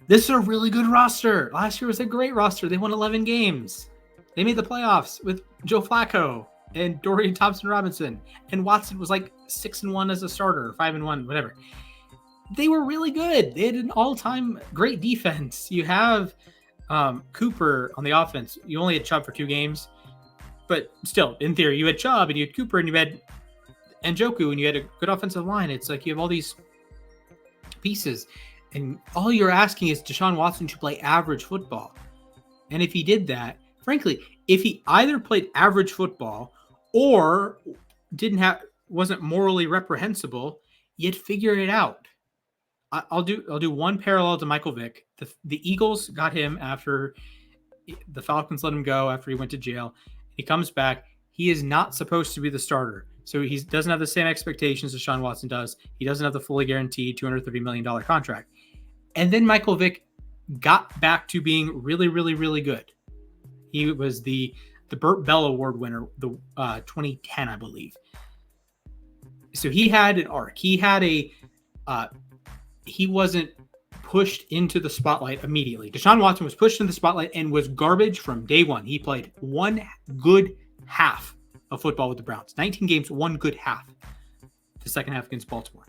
This is a really good roster. Last year was a great roster. They won 11 games. They made the playoffs with Joe Flacco and Dorian Thompson-Robinson, and Watson was like 6-1 as a starter, 5-1, whatever. They were really good. They had an all-time great defense. You have Cooper on the offense. You only had Chubb for 2 games, but still, in theory, you had Chubb and you had Cooper and you had Njoku and you had a good offensive line. It's like you have all these pieces, and all you're asking is Deshaun Watson to play average football. And if he did that, frankly, if he either played average football or wasn't morally reprehensible, you'd figure it out. I'll do one parallel to Michael Vick. The Eagles got him after the Falcons let him go after he went to jail. He comes back. He is not supposed to be the starter. So he doesn't have the same expectations as Deshaun Watson does. He doesn't have the fully guaranteed $230 million contract. And then Michael Vick got back to being really, really, really good. He was the Burt Bell Award winner, the 2010, I believe. So he had an arc. He had he wasn't pushed into the spotlight immediately. Deshaun Watson was pushed into the spotlight and was garbage from day one. He played one good half of football with the Browns. 19 games, one good half. The second half against Baltimore.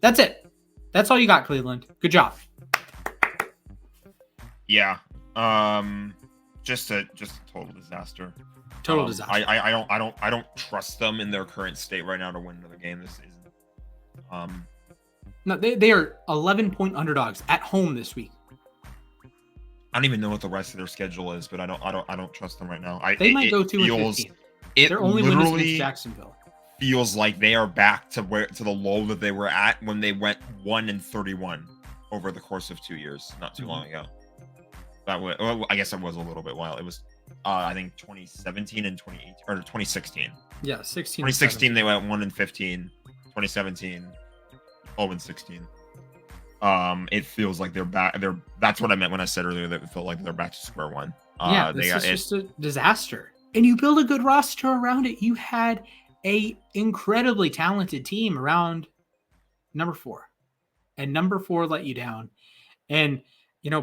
That's it. That's all you got, Cleveland. Good job. Yeah. Just a total disaster. Total disaster. I don't trust them in their current state right now to win another game this season. No, they are 11-point underdogs at home this week. I don't even know what the rest of their schedule is, but I don't trust them right now. They might go 2-15. Their only win is against Jacksonville. Feels like they are back to the low that they were at when they went 1-31. over the course of 2 years, not too long ago. That was, well, I guess it was a little bit while. It was, I think 2017 and 2018 or 2016. Yeah, 16. 2016 they went 1-15. 2017, 0-16. It feels like they're back. That's what I meant when I said earlier that it felt like they're back to square one. This is just a disaster. And you build a good roster around it. You had a incredibly talented team around number 4, and number 4 let you down. And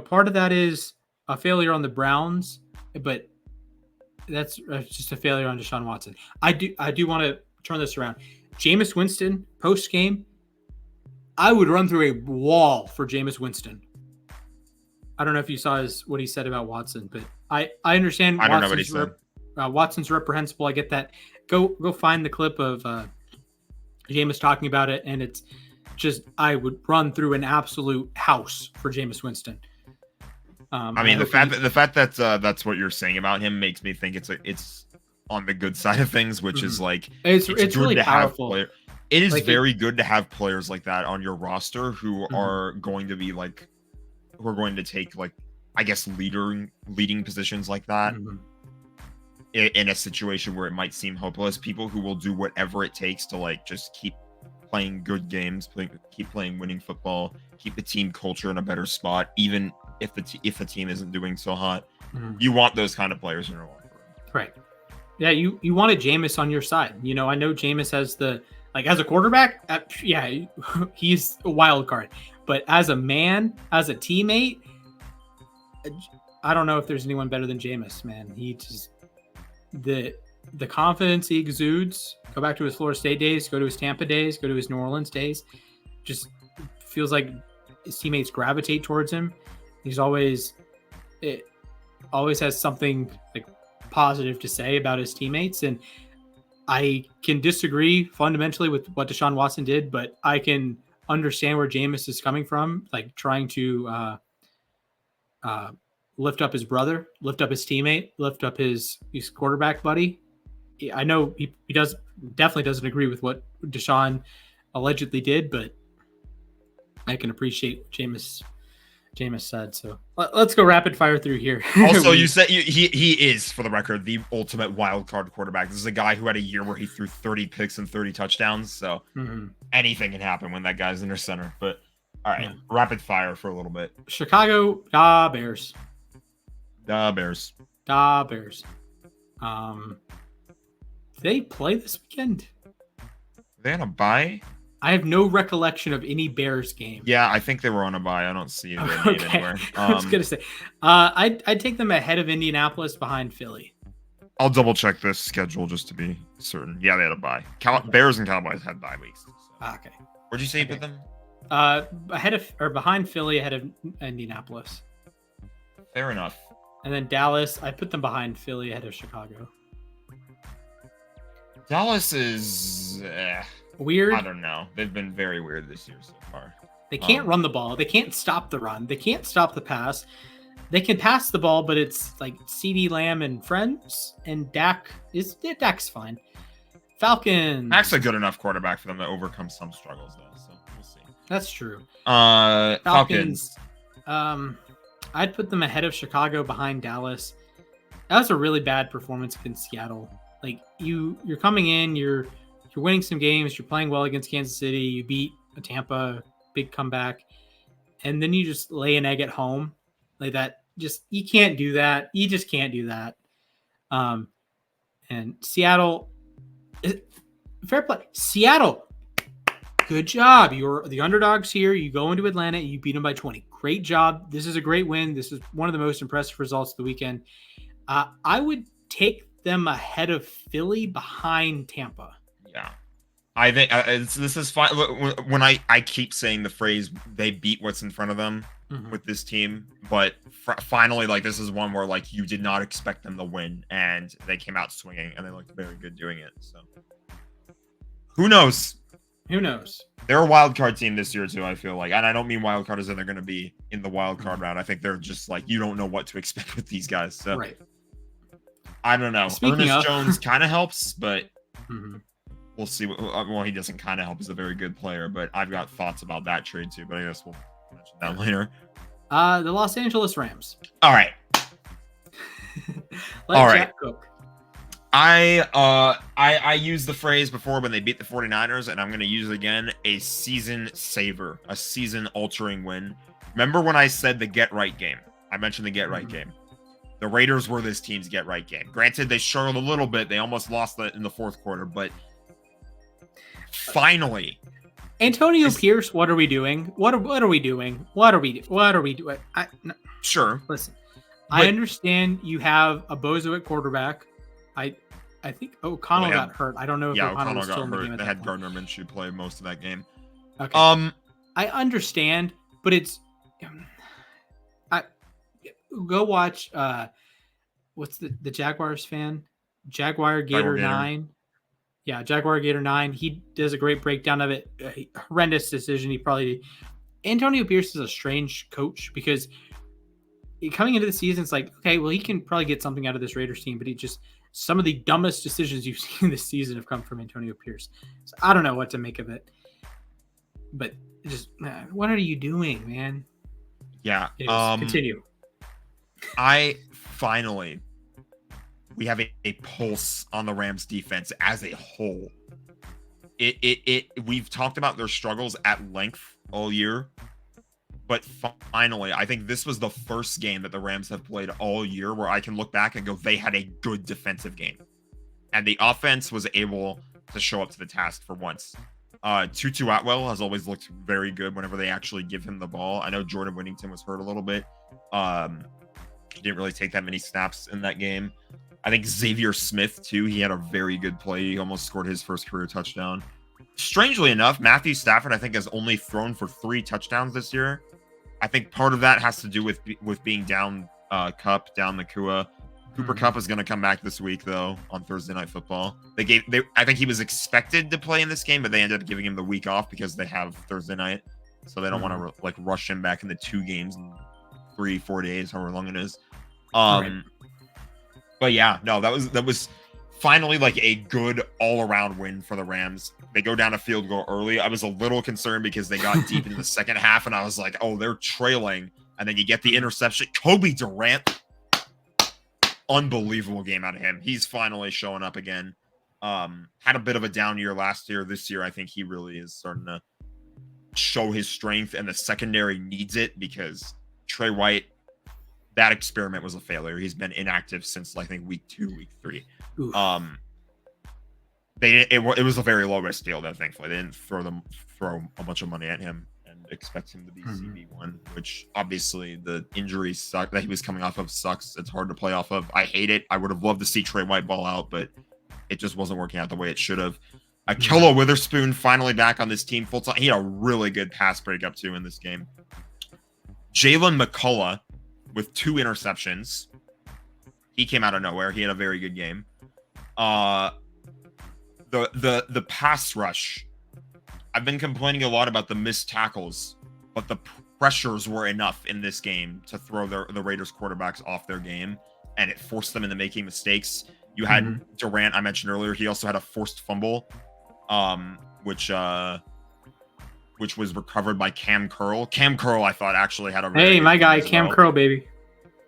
part of that is a failure on the Browns, but that's just a failure on Deshaun Watson. I do want to turn this around. Jameis Winston post game, I would run through a wall for Jameis Winston. I don't know if you saw what he said about Watson, but I understand. I don't know what he said. Watson's reprehensible. I get that. Go find the clip of Jameis talking about it, and it's just I would run through an absolute house for Jameis Winston. I mean, the fact that that's what you're saying about him makes me think it's on the good side of things, which is like it's really powerful. It is like very good to have players like that on your roster who are going to be like, who are going to take like, I guess leading positions like that in a situation where it might seem hopeless. People who will do whatever it takes to like just keep playing good games, keep playing winning football, keep the team culture in a better spot, even if the team isn't doing so hot. You want those kind of players in your locker room. Right. Yeah, you wanted Jameis on your side. I know Jameis has as a quarterback, he's a wild card. But as a man, as a teammate, I don't know if there's anyone better than Jameis, man. He just the confidence he exudes. Go back to his Florida State days, go to his Tampa days, go to his New Orleans days. Just feels like his teammates gravitate towards him. He's always has something like positive to say about his teammates, and I can disagree fundamentally with what Deshaun Watson did, but I can understand where Jameis is coming from, like trying to lift up his brother, lift up his teammate, lift up his quarterback buddy. I know he definitely doesn't agree with what Deshaun allegedly did, but I can appreciate what Jameis said. So let's go rapid fire through here. Also, you said he is, for the record, the ultimate wild card quarterback. This is a guy who had a year where he threw 30 picks and 30 touchdowns. So anything can happen when that guy's under center. But all right, rapid fire for a little bit. Chicago, Bears. Bears. They play this weekend. They on a bye? I have no recollection of any Bears game. Yeah, I think they were on a bye. I don't see it anywhere. I was gonna say, I'd take them ahead of Indianapolis, behind Philly. I'll double check this schedule just to be certain. Yeah, they had a bye. Bears and Cowboys had bye weeks. So. Okay. Where'd you say you put them? Behind Philly, ahead of Indianapolis. Fair enough. And then Dallas, I put them behind Philly, ahead of Chicago. Dallas is weird. I don't know. They've been very weird this year so far. They can't run the ball. They can't stop the run. They can't stop the pass. They can pass the ball, but it's like CeeDee Lamb and friends. And Dak's fine. Falcons. Dak's a good enough quarterback for them to overcome some struggles, though. So we'll see. That's true. Falcons. I'd put them ahead of Chicago, behind Dallas. That was a really bad performance against Seattle. Like you're coming in, you're winning some games, you're playing well against Kansas City, you beat Tampa, big comeback, and then you just lay an egg at home like that. You can't do that. You just can't do that. And Seattle, fair play. Seattle, good job. You're the underdogs here. You go into Atlanta, you beat them by 20. Great job. This is a great win. This is one of the most impressive results of the weekend. I would take them ahead of Philly, behind Tampa. Yeah. I think this is fine. When I keep saying the phrase, they beat what's in front of them with this team, but finally, like, this is one where, like, you did not expect them to win, and they came out swinging, and they looked very good doing it. So who knows? Who knows? They're a wild card team this year too, I feel like. And I don't mean wild card as in they're going to be in the wild card round. I think they're just like, you don't know what to expect with these guys. So right. I don't know. Ernest Jones kind of helps, but we'll see. Well, he doesn't kind of help. He's a very good player, but I've got thoughts about that trade too. But I guess we'll mention that later. The Los Angeles Rams. All right. All right. Jack cook. I used the phrase before when they beat the 49ers, and I'm going to use it again, a season saver, a season altering win. Remember when I said the get right game? I mentioned the get right game. The Raiders were this team's get right game. Granted, they struggled a little bit. They almost lost in the fourth quarter, but finally. Antonio Pierce, what are we doing? What are we doing? What are we doing? Sure. Listen, I understand you have a bozo at quarterback. I think O'Connell got hurt. I don't know if O'Connell was still in the game. They had Gardner Minshew play most of that game. Okay. I understand, but it's go watch what's the Jaguars fan? Jaguar Gator 9. Yeah, Jaguar Gator 9. He does a great breakdown of it. A horrendous decision. He probably did. Antonio Pierce is a strange coach because coming into the season, it's like, okay, well, he can probably get something out of this Raiders team, but some of the dumbest decisions you've seen this season have come from Antonio Pierce. So I don't know what to make of it. But just, what are you doing, man? Yeah. Continue. We have a pulse on the Rams defense as a whole. We've talked about their struggles at length all year, but finally, I think this was the first game that the Rams have played all year where I can look back and go, they had a good defensive game. And the offense was able to show up to the task for once. Tutu Atwell has always looked very good whenever they actually give him the ball. I know Jordan Whittington was hurt a little bit. He didn't really take that many snaps in that game. I think Xavier Smith, too, he had a very good play. He almost scored his first career touchdown. Strangely enough, Matthew Stafford, I think, has only thrown for 3 touchdowns this year. I think part of that has to do with being down Kupp, down Nakua. Cooper Kupp is going to come back this week, though, on Thursday Night Football. I think he was expected to play in this game, but they ended up giving him the week off because they have Thursday night. So they don't want to rush him back into 2 games in 3-4 days, however long it is. Right. But yeah, no, that was finally a good all-around win for the Rams. They go down a field goal early. I was a little concerned because they got deep into the second half, and I was like, oh, they're trailing. And then you get the interception. Kobe Durant, unbelievable game out of him. He's finally showing up again. Had a bit of a down year last year. This year, I think he really is starting to show his strength, and the secondary needs it because Trey White, that experiment was a failure. He's been inactive since I think week 2, week 3. Oof. It was a very low risk deal, though. Thankfully, they didn't throw a bunch of money at him and expect him to be CB1, which obviously the injury suck that he was coming off of sucks. It's hard to play off of. I hate it. I would have loved to see Trey White ball out, but it just wasn't working out the way it should have. Akello Witherspoon finally back on this team full time. He had a really good pass breakup too in this game. Jalen McCullough with 2 interceptions. He came out of nowhere. He had a very good game. The pass rush. I've been complaining a lot about the missed tackles, but the pressures were enough in this game to throw the Raiders quarterbacks off their game, and it forced them into making mistakes. You had Durant, I mentioned earlier. He also had a forced fumble, which was recovered by Cam Curl. Cam Curl, I thought, actually had a really my guy, Cam Curl, baby.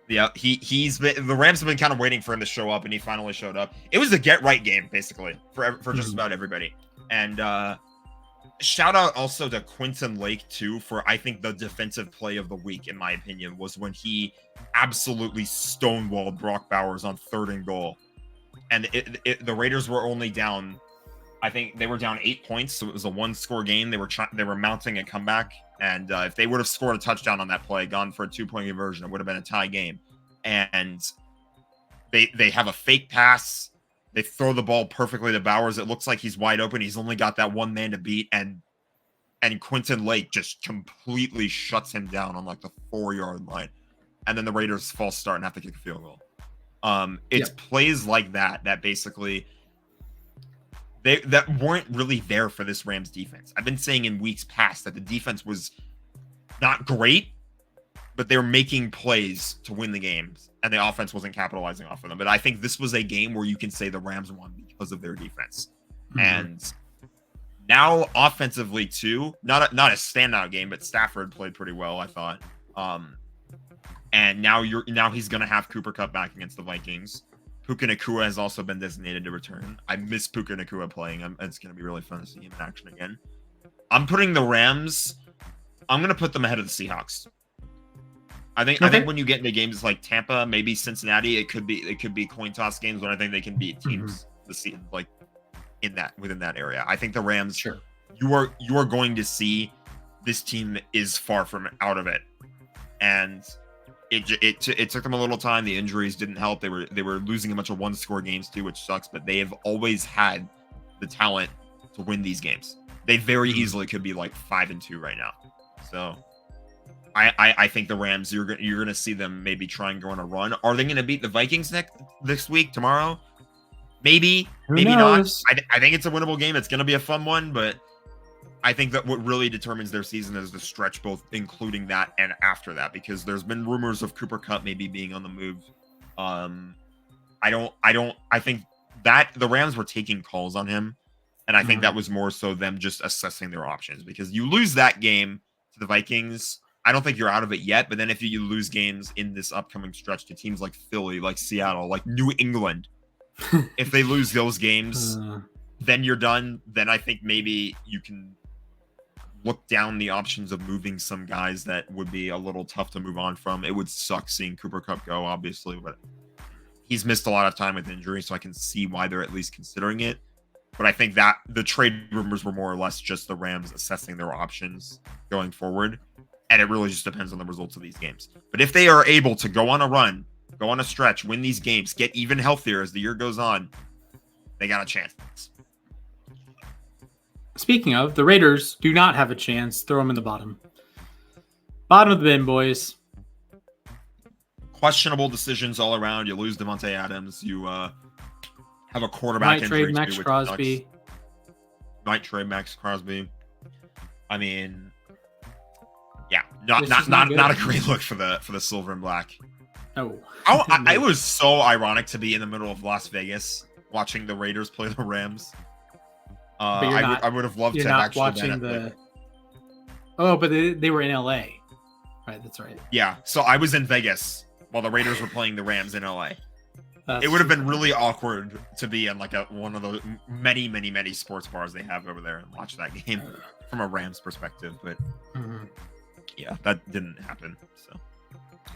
Yeah, the Rams have been kind of waiting for him to show up, and he finally showed up. It was a get right game, basically, for just about everybody. And shout out also to Quinton Lake too for, I think, the defensive play of the week, in my opinion, was when he absolutely stonewalled Brock Bowers on 3rd and goal. And the Raiders were only down, I think they were down 8 points, so it was a 1-score game. They were mounting a comeback, and if they would have scored a touchdown on that play, gone for a 2-point conversion, it would have been a tie game. And they have a fake pass. They throw the ball perfectly to Bowers. It looks like he's wide open. He's only got that one man to beat, and Quinton Lake just completely shuts him down on the 4-yard line. And then the Raiders false start and have to kick a field goal. It's plays like that basically that weren't really there for this Rams defense. I've been saying in weeks past that the defense was not great, but they were making plays to win the games, and the offense wasn't capitalizing off of them. But I think this was a game where you can say the Rams won because of their defense. And Now offensively too, not a standout game, but Stafford played pretty well, I thought. And now he's gonna have Cooper Kupp back against the Vikings. Puka Nacua has also been designated to return. I miss Puka Nacua playing. It's gonna be really fun to see him in action again. I'm putting the Rams. I'm gonna put them ahead of the Seahawks. I think when you get into games like Tampa, maybe Cincinnati, it could be coin toss games, but I think they can beat teams within that area. I think the Rams. Sure. You are going to see this team is far from out of it, and it took them a little time. The injuries didn't help. They were losing a bunch of one-score games too, which sucks. But they have always had the talent to win these games. They very easily could be like 5-2 right now. So I think the Rams, you're gonna see them maybe try and go on a run. Are they gonna beat the Vikings this week, tomorrow? Maybe not. I think it's a winnable game. It's gonna be a fun one, but I think that what really determines their season is the stretch, both including that and after that, because there's been rumors of Cooper Kupp maybe being on the move. I think that the Rams were taking calls on him, and I think that was more so them just assessing their options, because you lose that game to the Vikings, I don't think you're out of it yet. But then if you lose games in this upcoming stretch to teams like Philly, like Seattle, like New England, if they lose those games, then you're done. Then I think maybe you can look down the options of moving some guys that would be a little tough to move on from. It would suck seeing Cooper Kupp go, obviously, but he's missed a lot of time with injury, so I can see why they're at least considering it. But I think that the trade rumors were more or less just the Rams assessing their options going forward. And it really just depends on the results of these games. But if they are able to go on a run, go on a stretch, win these games, get even healthier as the year goes on, they got a chance. Speaking of, the Raiders do not have a chance. Throw them in the bottom. Bottom of the bin, boys. Questionable decisions all around. You lose Devontae Adams. You have a quarterback injury. Might trade Max Crosby. Might trade Max Crosby. I mean, yeah, not a great look for the silver and black. Oh, I was so ironic to be in the middle of Las Vegas watching the Raiders play the Rams. I would have loved to have actually watching the. Oh, but they were in LA, right? That's right. Yeah, so I was in Vegas while the Raiders were playing the Rams in LA. It would have been really awkward to be in like one of those many sports bars they have over there and watch that game from a Rams perspective, but yeah, that didn't happen. So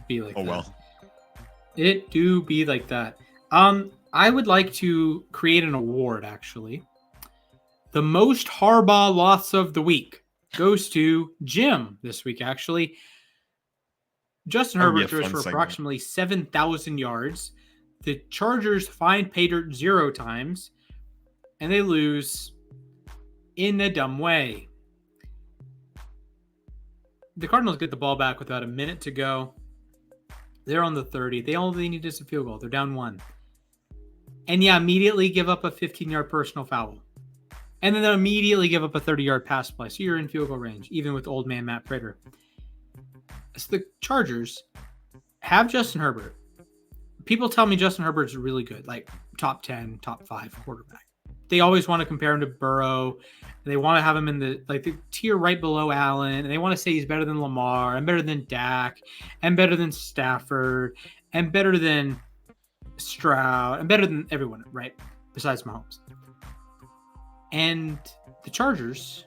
be like, well, it do be like that. I would like to create an award, actually. The most Harbaugh loss of the week goes to Jim this week, actually. Justin Herbert throws for approximately 7,000 yards. The Chargers find pay dirt 0 times, and they lose in a dumb way. The Cardinals get the ball back with about a minute to go. They're on the 30. All they need is a field goal. They're down 1. And immediately give up a 15-yard personal foul. And then they'll immediately give up a 30-yard pass play. So you're in field goal range, even with old man Matt Prater. So the Chargers have Justin Herbert. People tell me Justin Herbert's really good, like top 10, top 5 quarterback. They always want to compare him to Burrow. They want to have him in the tier right below Allen. And they want to say he's better than Lamar and better than Dak and better than Stafford and better than Stroud and better than everyone, right? Besides Mahomes. And the Chargers,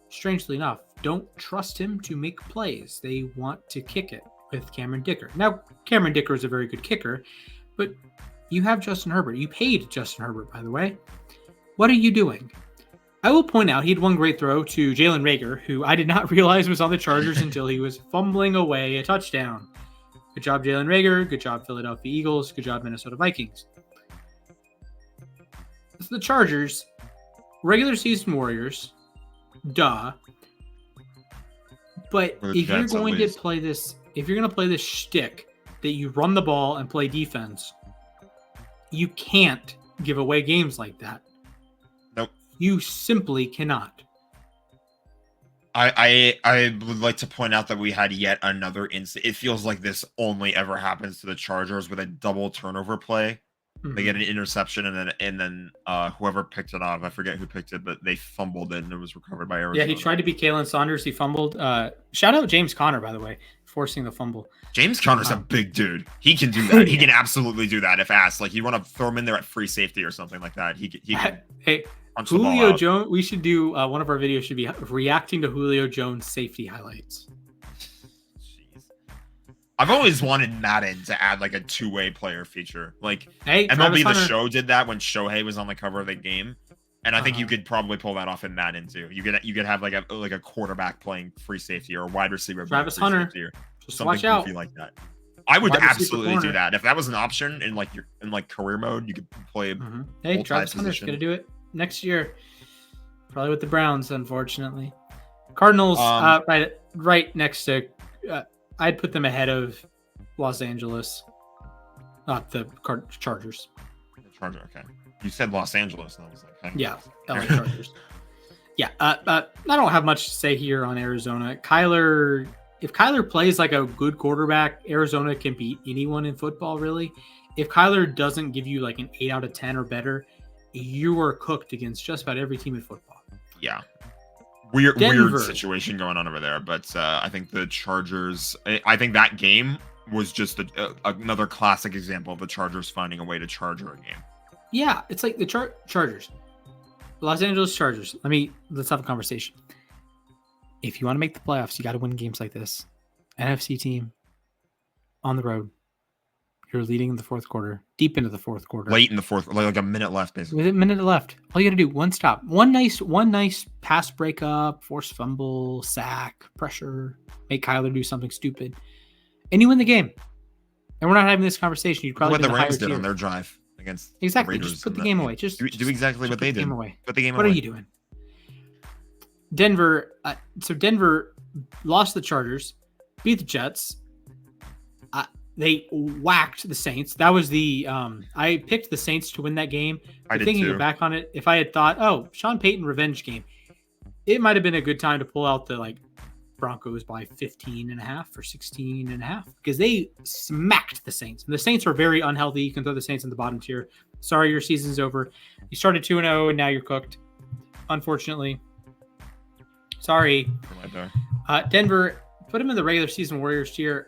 strangely enough, don't trust him to make plays. They want to kick it with Cameron Dicker. Now, Cameron Dicker is a very good kicker, but you have Justin Herbert. You paid Justin Herbert, by the way. What are you doing? I will point out he had one great throw to Jalen Reagor, who I did not realize was on the Chargers until he was fumbling away a touchdown. Good job, Jalen Reagor. Good job, Philadelphia Eagles. Good job, Minnesota Vikings. So the Chargers, regular season Warriors, duh. But if you're going to play this shtick that you run the ball and play defense, you can't give away games like that. Nope. You simply cannot. I would like to point out that we had yet another incident. It feels like this only ever happens to the Chargers with a double turnover play They get an interception, and then whoever picked it off, I forget who picked it, but they fumbled it, and it was recovered by Arizona. Yeah, he tried to be Kalen Saunders. He fumbled. Shout out James Conner, by the way, forcing the fumble. James Conner's a big dude. He can do that. He can absolutely do that if asked. Like, you want to throw him in there at free safety or something like that. He can. Hey, Julio Jones. We should do one of our videos. Should be reacting to Julio Jones safety highlights. I've always wanted Madden to add like a two-way player feature. Like, hey, MLB The Show did that when Shohei was on the cover of the game, and I think you could probably pull that off in Madden too. You could have like a quarterback playing free safety or a wide receiver Travis Hunter. Or just something watch out like that. I would absolutely do that if that was an option in like career mode. You could play. Hey, Travis Hunter's gonna do it next year, probably with the Browns, unfortunately. Cardinals, right next to. I'd put them ahead of Los Angeles, not the Chargers. The Chargers, okay. You said Los Angeles, and I was like, yeah, LA Chargers. Yeah, I don't have much to say here on Arizona. If Kyler plays like a good quarterback, Arizona can beat anyone in football, really. If Kyler doesn't give you like an 8 out of 10 or better, you are cooked against just about every team in football. Yeah. Weird situation going on over there, but I think the Chargers. I think that game was just another classic example of the Chargers finding a way to charge a game. Yeah, it's like the Chargers, Los Angeles Chargers. Let's have a conversation. If you want to make the playoffs, you got to win games like this. NFC team on the road. You're leading in the fourth quarter, deep into the fourth quarter. Late in the fourth, like a minute left, basically. With a minute left. All you got to do, one stop. One nice pass breakup, forced fumble, sack, pressure, make Kyler do something stupid. And you win the game. And we're not having this conversation. You'd probably what the Rams did on their drive against exactly. The Raiders. Just put the game away. Just do exactly what they did. Put the game away. What are you doing? Denver. So Denver lost the Chargers, beat the Jets. They whacked the Saints. That was I picked the Saints to win that game. Thinking back on it, if I had thought, Sean Payton revenge game, it might have been a good time to pull out the Broncos by 15.5 or 16.5 because they smacked the Saints. And the Saints are very unhealthy. You can throw the Saints in the bottom tier. Sorry, your season's over. You started 2-0 and now you're cooked. Unfortunately. Sorry. Denver, put them in the regular season Warriors tier.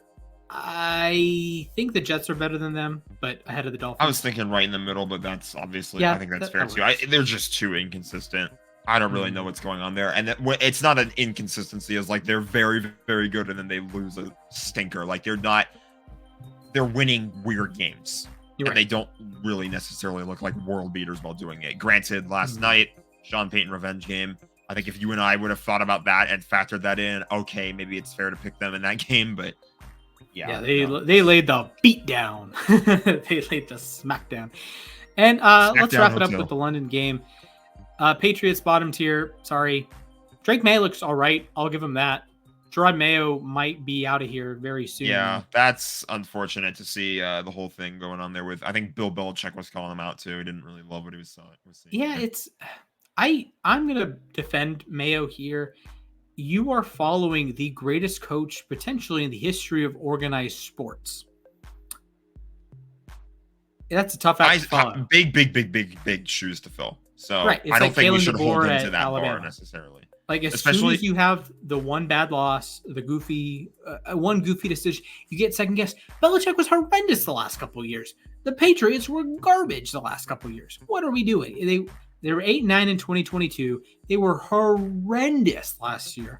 I think the Jets are better than them, but ahead of the Dolphins. I was thinking right in the middle, but that's obviously, I think that's fair too. They're just too inconsistent. I don't really know what's going on there. And it's not an inconsistency. It's like they're very, very good and then they lose a stinker. Like they're winning weird games. And they don't really necessarily look like world beaters while doing it. Granted, last night, Sean Payton revenge game. I think if you and I would have thought about that and factored that in, okay, maybe it's fair to pick them in that game, but they laid the beat down. They laid the smack down. And let's wrap it up with the London game. Patriots bottom tier. Sorry. Drake May looks all right. I'll give him that. Gerard Mayo might be out of here very soon. Yeah, that's unfortunate to see the whole thing going on there with. I think Bill Belichick was calling him out too. He didn't really love what he was seeing. Yeah, I'm gonna defend Mayo here. You are following the greatest coach potentially in the history of organized sports. That's a tough act to follow. Big shoes to fill. So I don't think we should hold him to that bar necessarily. Like soon as you have the one bad loss, the one goofy decision, you get second guess. Belichick was horrendous the last couple of years. The Patriots were garbage the last couple of years. What are we doing? They were 8-9 in 2022. They were horrendous last year.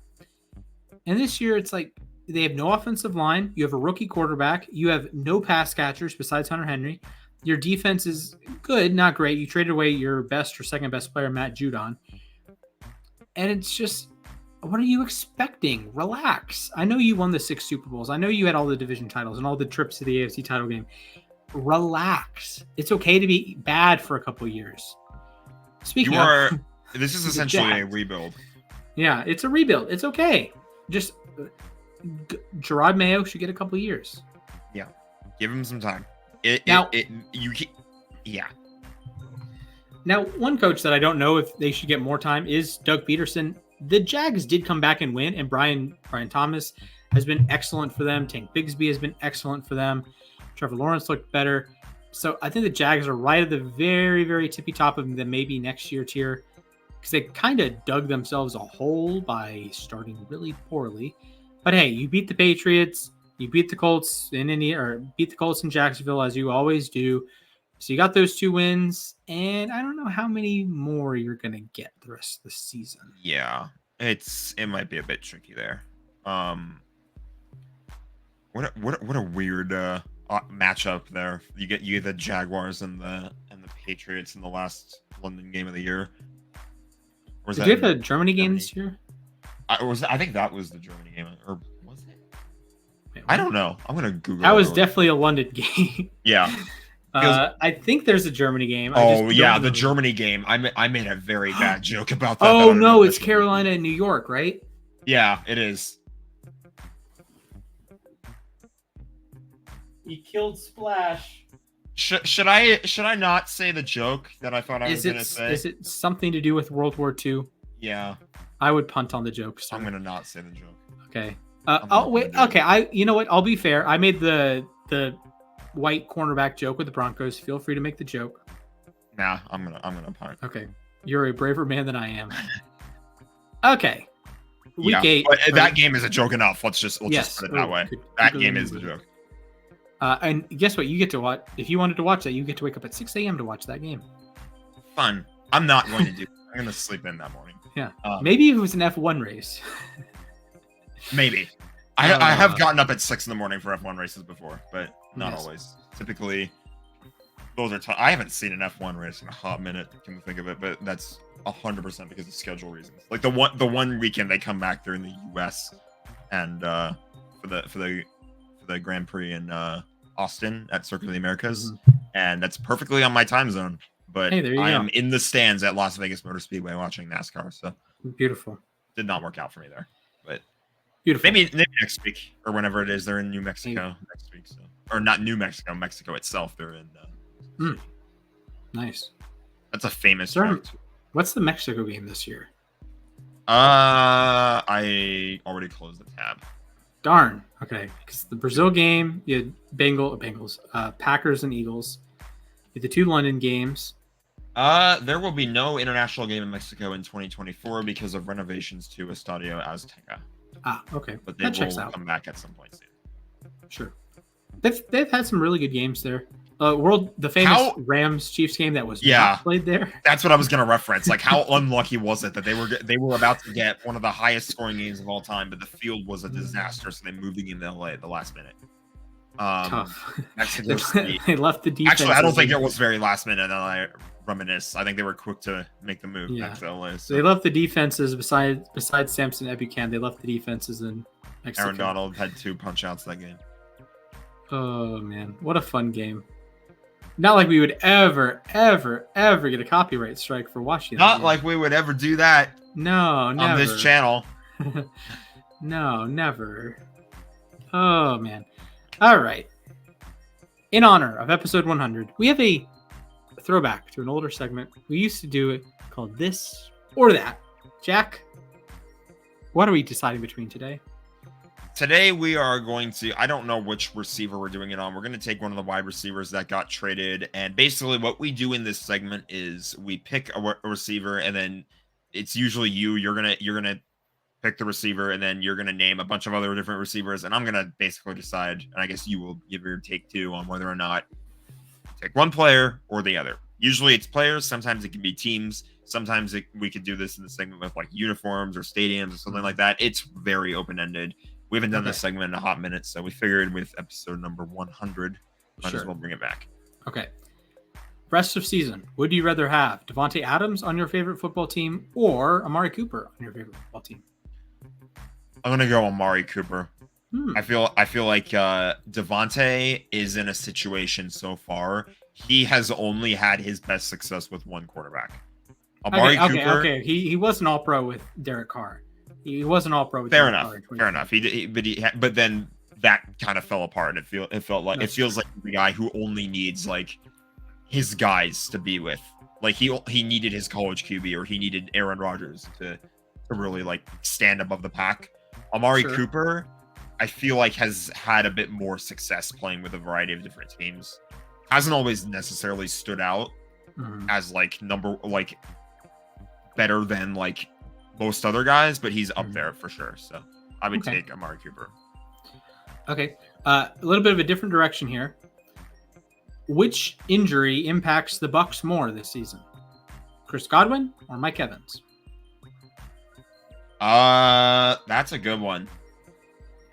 And this year, it's like they have no offensive line. You have a rookie quarterback. You have no pass catchers besides Hunter Henry. Your defense is good, not great. You traded away your best or second best player, Matt Judon. And it's just, what are you expecting? Relax. I know you won the 6 Super Bowls. I know you had all the division titles and all the trips to the AFC title game. Relax. It's okay to be bad for a couple of years. Speaking of, this is essentially a rebuild. Yeah, it's a rebuild. It's okay. Just Gerard Mayo should get a couple of years. Yeah, give him some time. Now, one coach that I don't know if they should get more time is Doug Peterson. The Jags did come back and win, and Brian Thomas has been excellent for them. Tank Bigsby has been excellent for them. Trevor Lawrence looked better. So I think the Jags are right at the very, very tippy top of the maybe next year tier because they kind of dug themselves a hole by starting really poorly. But hey, you beat the Patriots, you beat the Colts in India, or beat the Colts in Jacksonville as you always do. So you got those 2 wins, and I don't know how many more you're gonna get the rest of the season. Yeah, it might be a bit tricky there. What a weird matchup there. You get the Jaguars and the Patriots in the last London game of the year. Did you have a Germany game this year? I think that was the Germany game, or was it? Wait, I don't know. I'm gonna Google. That was definitely a London game. Yeah. I think there's a Germany game. Oh yeah, the Germany game. I made a very bad joke about that. Oh no, it's Carolina and New York, right? Yeah, it is. He killed Splash. Should I not say the joke that I thought I was gonna say? Is it something to do with World War II? Yeah. I would punt on the joke. So. I'm gonna not say the joke. Okay. Oh wait. Okay. You know what? I'll be fair. I made the white cornerback joke with the Broncos. Feel free to make the joke. Nah, I'm gonna punt. Okay. You're a braver man than I am. Okay. Week 8. But that game is a joke enough. Let's just put it that way. That game is the joke. And guess what? You get to watch. If you wanted to watch that, you get to wake up at 6 a.m. to watch that game. Fun. I'm not going to do. I'm going to sleep in that morning. Yeah. Maybe if it was an F1 race. Maybe. I have gotten up at 6 in the morning for F1 races before, but not always. Typically, those are. I haven't seen an F1 race in a hot minute. Can think of it, but that's 100% because of schedule reasons. Like the one weekend they come back, they're in the U.S. and for the Grand Prix in Austin at Circuit of the Americas, and that's perfectly on my time zone. But hey, I am in the stands at Las Vegas Motor Speedway watching NASCAR. So beautiful. Did not work out for me there, but beautiful. Maybe next week or whenever it is. They're in New Mexico next week, so or not New Mexico, Mexico itself. They're in. Nice. That's a famous track. What's the Mexico game this year? I already closed the tab. Darn. Okay, because the Brazil game, you had Bengals, Packers and Eagles. You had the 2 London games. There will be no international game in Mexico in 2024 because of renovations to Estadio Azteca. Okay. But they will come back at some point soon. Sure. They've had some really good games there. The famous Rams Chiefs game that was not played there. That's what I was going to reference. Like, how unlucky was it that they were about to get one of the highest scoring games of all time, but the field was a disaster, so they moved the game to LA at the last minute. Tough. They left the defense. Actually, I don't think it was very last minute. And I reminisce. I think they were quick to make the move back to LA. So they left the defenses besides Samson Ebukam. They left the defenses in Mexico. Aaron Donald had 2 punch outs that game. Oh man, what a fun game! Not like we would ever get a copyright strike for watching. Not like we would ever do that. No, never. On this channel. No, never. Oh man. All right. In honor of episode 100, we have a throwback to an older segment. We used to do it called This or That. Jack, what are we deciding between today? Today we are going to, I don't know which receiver we're doing it on. We're going to take one of the wide receivers that got traded. And basically what we do in this segment is we pick a receiver, and then it's usually you're going to pick the receiver, and then you're going to name a bunch of other different receivers. And I'm going to basically decide, and I guess you will give your take too on whether or not take one player or the other. Usually it's players. Sometimes it can be teams. Sometimes we could do this in the segment with like uniforms or stadiums or something like that. It's very open-ended. We haven't done this segment in a hot minute, so we figured with episode number 100, might as well bring it back. Okay. Rest of season. Would you rather have Davante Adams on your favorite football team or Amari Cooper on your favorite football team? I'm gonna go Amari Cooper. I feel like Davante is in a situation so far. He has only had his best success with one quarterback. Amari Cooper. Okay. He was an All-Pro with Derek Carr. He wasn't All-Pro with Derek Carr. Fair enough. But then that kind of fell apart. It feels like the guy who only needs like his guys to be with. Like he needed his college QB, or he needed Aaron Rodgers to really like stand above the pack. Amari Cooper, I feel like has had a bit more success playing with a variety of different teams. hasn't always necessarily stood out as like better than like most other guys, but he's up there for sure. So I would take Amari Cooper. Okay. A little bit of a different direction here. Which injury impacts the Bucs more this season? Chris Godwin or Mike Evans? That's a good one.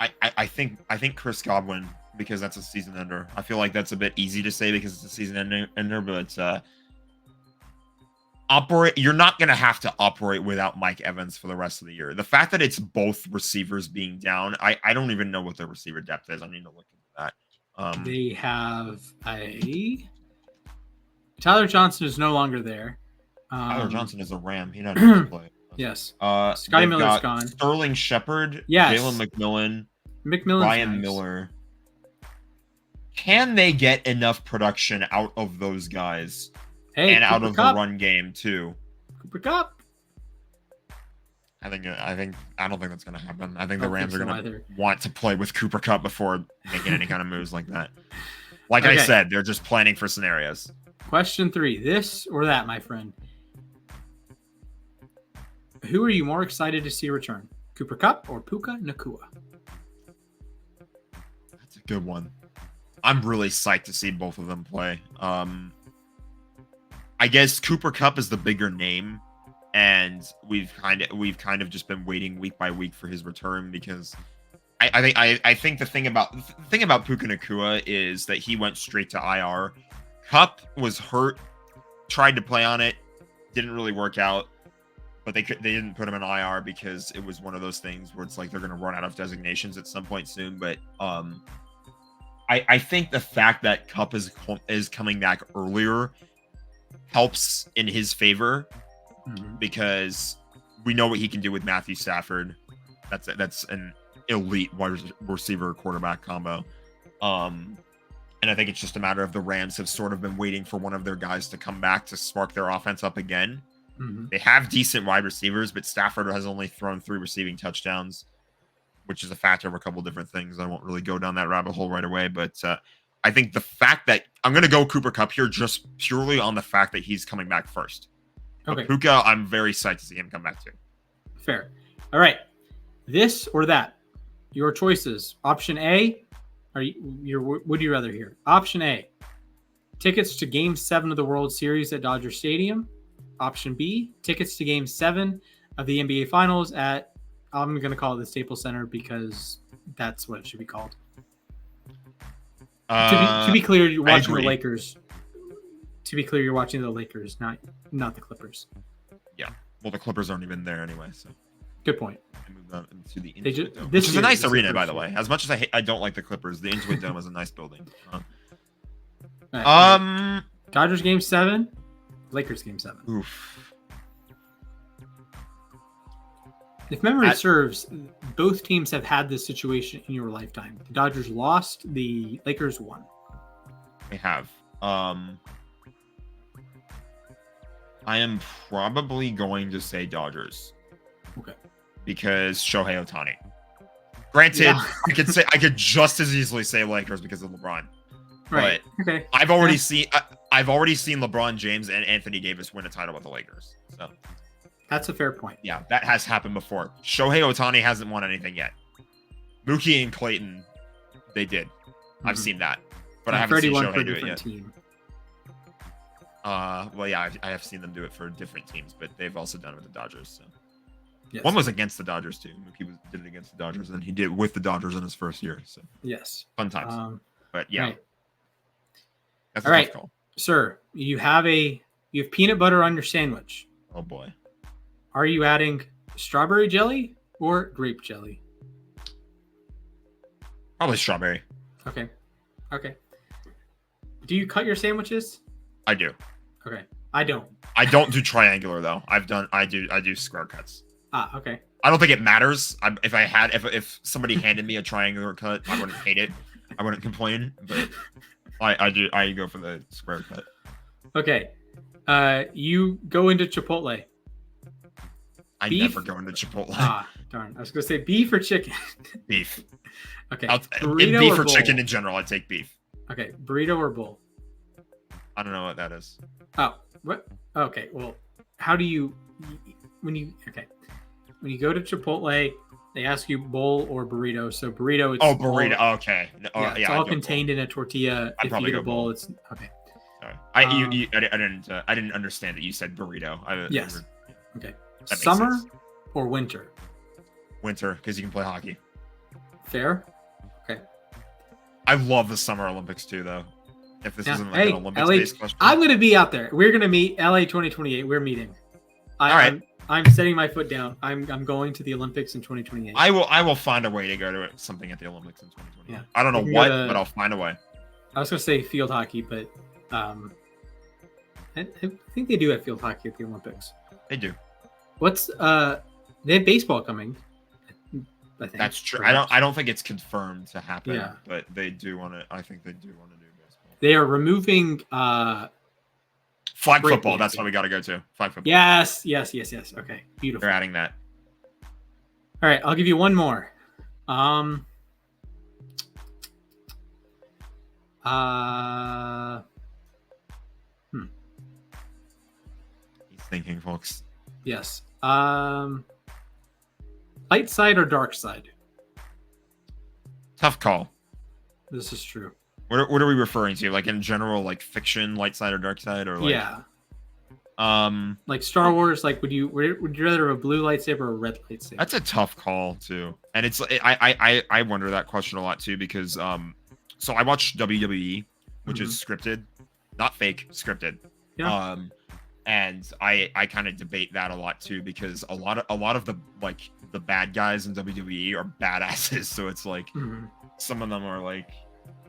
I think Chris Godwin, because that's a season ender. I feel like that's a bit easy to say because it's a season ender, but you're not going to have to operate without Mike Evans for the rest of the year. The fact that it's both receivers being down, I don't even know what the receiver depth is. I need to look into that. They have Tyler Johnson is no longer there. Tyler Johnson is a Ram. He doesn't play. Yes. Scotty Miller's gone. Sterling Shepard. Yes. Jalen McMillan's nice. Ryan Miller. Can they get enough production out of those guys? And out of the run game too. Cooper Kupp. I don't think that's going to happen. I think the Rams are going to want to play with Cooper Kupp before making any kind of moves like that. Like I said, they're just planning for scenarios. Question 3: this or that, my friend? Who are you more excited to see return? Cooper Kupp or Puka Nacua? That's a good one. I'm really psyched to see both of them play. I guess Cooper Kupp is the bigger name, and we've kind of just been waiting week by week for his return because I think the thing about Puka Nacua is that he went straight to IR. Kupp was hurt, tried to play on it, didn't really work out, but they didn't put him in IR because it was one of those things where it's like they're going to run out of designations at some point soon. But I think the fact that Kupp is coming back earlier helps in his favor because we know what he can do with Matthew Stafford. That's an elite wide receiver quarterback combo. And I think it's just a matter of the Rams have sort of been waiting for one of their guys to come back to spark their offense up again. They have decent wide receivers, but Stafford has only thrown 3 receiving touchdowns, which is a factor of a couple different things. I won't really go down that rabbit hole right away, but I think the fact that I'm going to go Cooper Kupp here just purely on the fact that he's coming back first. Okay. But Puka, I'm very psyched to see him come back too. Fair. All right. This or that? Your choices. Option A. Would you rather hear? Option A. Tickets to Game 7 of the World Series at Dodger Stadium. Option B. Tickets to Game 7 of the NBA Finals at, I'm going to call it the Staples Center because that's what it should be called. To be clear, you're watching the Lakers. To be clear, you're watching the Lakers, not the Clippers. Yeah. Well, the Clippers aren't even there anyway, so. Good point. I moved them into the Intuit Dome, which is a nice arena, by the way. As much as I don't like the Clippers, the Intuit Dome is a nice building. Right. Dodgers Game 7, Lakers Game 7. Oof. If memory serves, both teams have had this situation in your lifetime. The Dodgers lost, the Lakers won. They have. I am probably going to say Dodgers. Okay. Because Shohei Ohtani. Granted, yeah. I could just as easily say Lakers because of LeBron. Right. But okay. I've already seen LeBron James and Anthony Davis win a title with the Lakers. So that's a fair point. Yeah, that has happened before. Shohei Ohtani hasn't won anything yet. Mookie and Clayton, they did. I've seen that, but I haven't seen Shohei do it yet. Team. Well, yeah, I have seen them do it for different teams, but they've also done it with the Dodgers. So. Yes. One was against the Dodgers too. Mookie did it against the Dodgers, and he did it with the Dodgers in his first year. So yes, fun times. But yeah, right. That's all right, call. Sir. You have peanut butter on your sandwich. Oh boy. Are you adding strawberry jelly or grape jelly? Probably strawberry. Okay. Do you cut your sandwiches? I do. Okay. I don't. I don't do triangular though. I do square cuts. Okay. I don't think it matters. If somebody handed me a triangular cut, I wouldn't hate it. I wouldn't complain, but I go for the square cut. Okay. You go into Chipotle. I never go into Chipotle. Darn. I was going to say beef or chicken? Beef. Okay. In beef or chicken in general, I take beef. Okay. Burrito or bowl? I don't know what that is. Oh, what? Okay. Well, how do you when you go to Chipotle, they ask you bowl or burrito. So burrito. It's burrito. Okay. It's all contained in a tortilla. I'd if you get a bowl, bowl. It's okay. Sorry. I didn't understand that you said burrito. Yes. Okay. Summer or winter? Winter, because you can play hockey. Fair. Okay. I love the Summer Olympics too, though. If this isn't like an Olympics-based question. I'm going to be out there. We're going to meet LA 2028. We're meeting. All right. I'm setting my foot down. I'm going to the Olympics in 2028. I will find a way to go to something at the Olympics in 2028. Yeah. I don't know what, but I'll find a way. I was going to say field hockey, but I think they do have field hockey at the Olympics. They do. They have baseball coming. I think that's true. I don't think it's confirmed to happen, but they do want to. I think they do want to do baseball. They are removing flag football. That's what we got to go to. Flag football. Yes. Okay, beautiful. They're adding that. All right, I'll give you one more. He's thinking, folks. Yes. Light side or dark side? Tough call. This is true. What are we referring to? Like in general, like fiction, light side or dark side, or like like Star Wars. Like, would you rather have a blue lightsaber or a red lightsaber? That's a tough call too, and it's I wonder that question a lot too because so I watch WWE, which is scripted, not fake, scripted. Yeah. And I kind of debate that a lot too because a lot of the like the bad guys in WWE are badasses, so it's like some of them are like,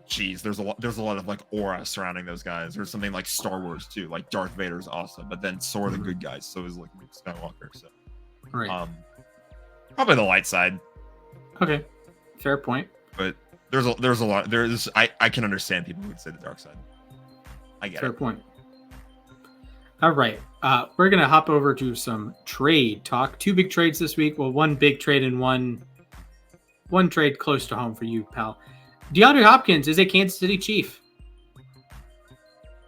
geez, there's a lot of like aura surrounding those guys, or something like Star Wars too, like Darth Vader's awesome, but then so are the good guys, so is like Luke Skywalker. So right. Probably the light side. Okay, fair point. But there's a lot. I can understand people who would say the dark side. I get it. Fair point. All right. We're going to hop over to some trade talk. 2 big trades this week. Well, 1 big trade and one trade close to home for you, pal. DeAndre Hopkins is a Kansas City Chief.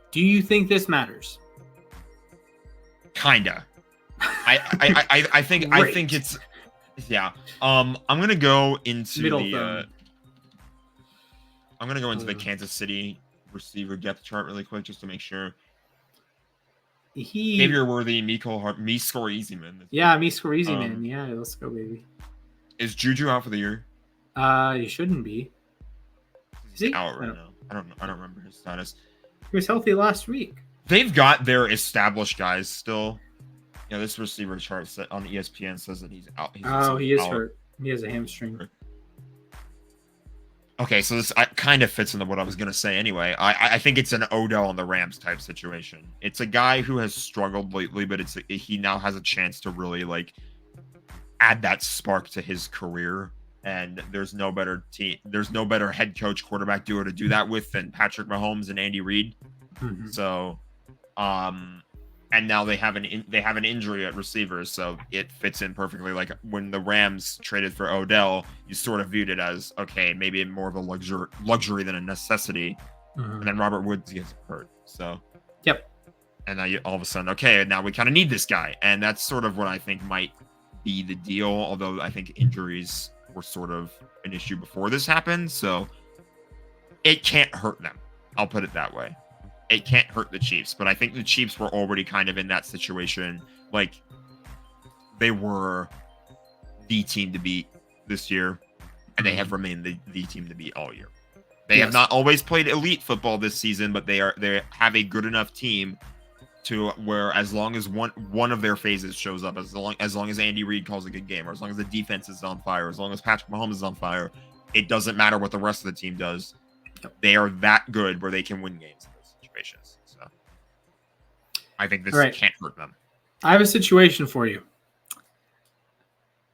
Do you think this matters? Kinda. I think it's I'm gonna go into the Kansas City receiver depth chart really quick just to make sure. Xavier Worthy, me score easy man. Yeah, me score easy man. Yeah, let's go, baby. Is Juju out for the year? He shouldn't be. Is he out right now? I don't remember his status. He was healthy last week. They've got their established guys still. Yeah, this receiver chart set on ESPN says that he's out. He is hurt. He has a hamstring. Okay, so this kind of fits into what I was going to say anyway. I think it's an Odell on the Rams type situation. It's a guy who has struggled lately, but he now has a chance to really like add that spark to his career. And there's no better head coach quarterback duo to do that with than Patrick Mahomes and Andy Reid. Mm-hmm. So, and now they have an injury at receivers, so it fits in perfectly. Like when the Rams traded for Odell, you sort of viewed it as okay, maybe more of a luxury than a necessity. Mm-hmm. And then Robert Woods gets hurt, so yep. And now all of a sudden, okay, now we kind of need this guy, and that's sort of what I think might be the deal. Although I think injuries were sort of an issue before this happened, so it can't hurt them. I'll put it that way. It can't hurt the Chiefs, but I think the Chiefs were already kind of in that situation. Like they were the team to beat this year, and they have remained the team to beat all year. They have not always played elite football this season, but they have a good enough team to where as long as one of their phases shows up, as long as Andy Reid calls a good game, or as long as the defense is on fire, as long as Patrick Mahomes is on fire, it doesn't matter what the rest of the team does. They are that good where they can win games in those situations. So I think this can't hurt them. I have a situation for you.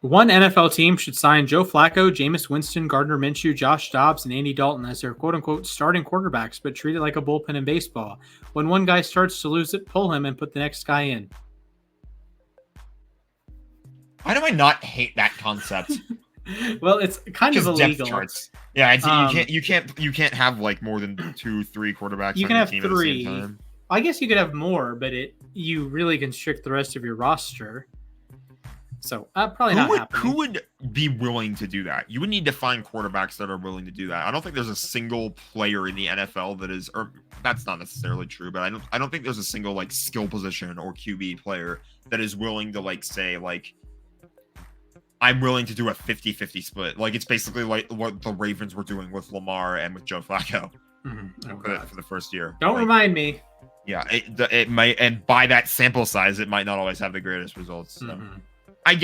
One NFL team should sign Joe Flacco, Jameis Winston, Gardner Minshew, Josh Dobbs, and Andy Dalton as their quote-unquote starting quarterbacks, but treat it like a bullpen in baseball. When one guy starts to lose it, pull him and put the next guy in. Why do I not hate that concept? Well, it's kind of illegal. Charts. Yeah, you can't have like more than 2-3 quarterbacks. You can have 3. I guess you could have more, but you really constrict the rest of your roster. So probably not happening. Who would be willing to do that? You would need to find quarterbacks that are willing to do that. I don't think there's a single player in the NFL that is, or that's not necessarily true, but I don't think there's a single like skill position or QB player that is willing to like say like, I'm willing to do a 50-50 split. Like it's basically like what the Ravens were doing with Lamar and with Joe Flacco for the first year. Don't remind me. Yeah, it might, and by that sample size, it might not always have the greatest results. So. I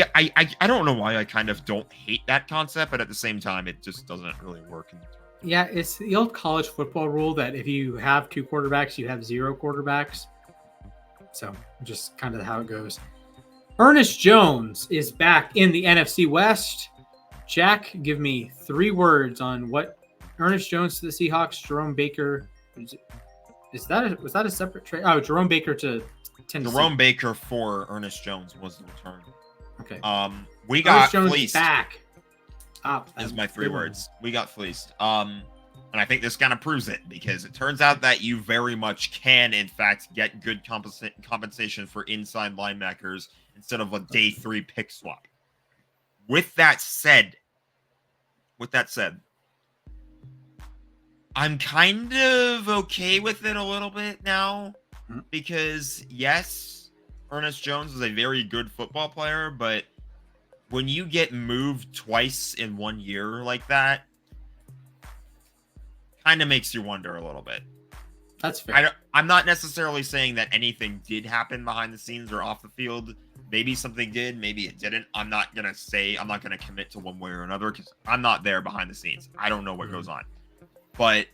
don't know why I kind of don't hate that concept, but at the same time, it just doesn't really work. Yeah, it's the old college football rule that if you have 2 quarterbacks, you have 0 quarterbacks. So just kind of how it goes. Ernest Jones is back in the NFC West. Jack, give me 3 words on what Ernest Jones to the Seahawks, Jerome Baker. Was that a separate trade? Oh, Jerome Baker to Tennessee. Jerome Baker for Ernest Jones was the return. Okay. We got Jones fleeced. Back. Is my 3 words. We got fleeced. And I think this kind of proves it because it turns out that you very much can, in fact, get good compensation for inside linebackers instead of a day 3 pick swap. With that said, I'm kind of okay with it a little bit now because yes, Ernest Jones is a very good football player, but when you get moved twice in 1 year like that, kind of makes you wonder a little bit. That's fair. I'm not necessarily saying that anything did happen behind the scenes or off the field. Maybe something did, maybe it didn't. I'm not going to commit to one way or another because I'm not there behind the scenes. I don't know what goes on. But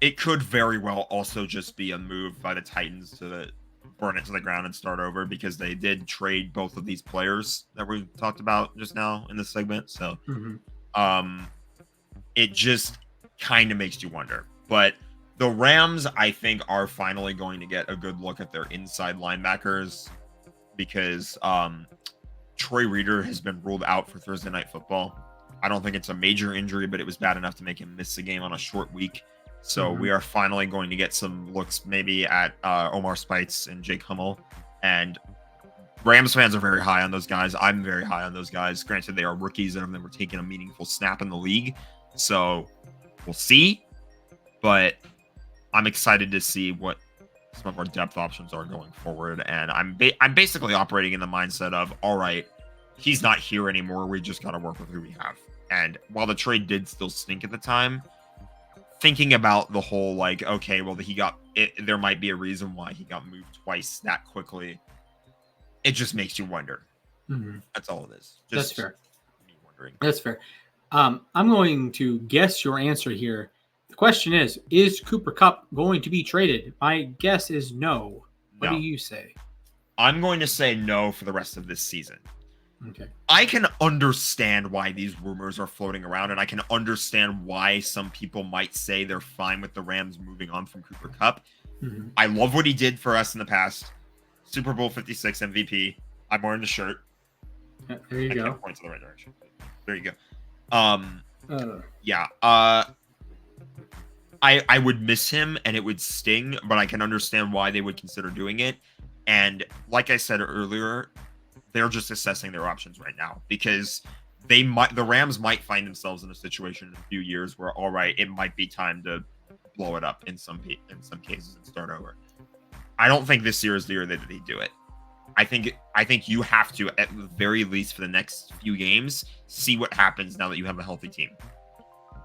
it could very well also just be a move by the Titans to burn it to the ground and start over because they did trade both of these players that we talked about just now in this segment. So it just kind of makes you wonder. But the Rams, I think, are finally going to get a good look at their inside linebackers because Troy Reeder has been ruled out for Thursday Night Football. I don't think it's a major injury, but it was bad enough to make him miss the game on a short week. So we are finally going to get some looks maybe at Omar Speights and Jake Hummel. And Rams fans are very high on those guys. I'm very high on those guys. Granted, they are rookies. None of them are taking a meaningful snap in the league. So we'll see. But I'm excited to see what some of our depth options are going forward. And I'm basically operating in the mindset of, all right, he's not here anymore. We just got to work with who we have. And while the trade did still stink at the time, thinking about the whole like, okay, well, there might be a reason why he got moved twice that quickly. It just makes you wonder. That's all it is. That's fair. Me wondering. That's fair. I'm going to guess your answer here. The question is Cooper Kupp going to be traded? My guess is no. What do you say? I'm going to say no for the rest of this season. Okay. I can understand why these rumors are floating around, and I can understand why some people might say they're fine with the Rams moving on from Cooper Kupp. I love what he did for us in the past. Super Bowl 56 MVP. I'm wearing the shirt. There you go. Point to the right direction. There you go. I would miss him, and it would sting, but I can understand why they would consider doing it. And like I said earlier, they're just assessing their options right now because the Rams might find themselves in a situation in a few years where, all right, it might be time to blow it up in some cases and start over. I don't think this year is the year that they do it. I think you have to, at the very least for the next few games, see what happens now that you have a healthy team.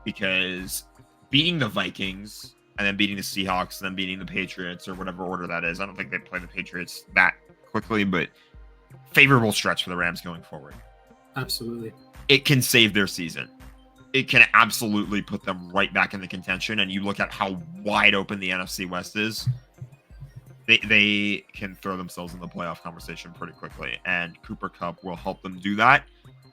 Because beating the Vikings and then beating the Seahawks and then beating the Patriots or whatever order that is, I don't think they play the Patriots that quickly, but favorable stretch for the Rams going forward. Absolutely. It can save their season. It can absolutely put them right back in the contention. And you look at how wide open the NFC West is. They can throw themselves in the playoff conversation pretty quickly. And Cooper Kupp will help them do that.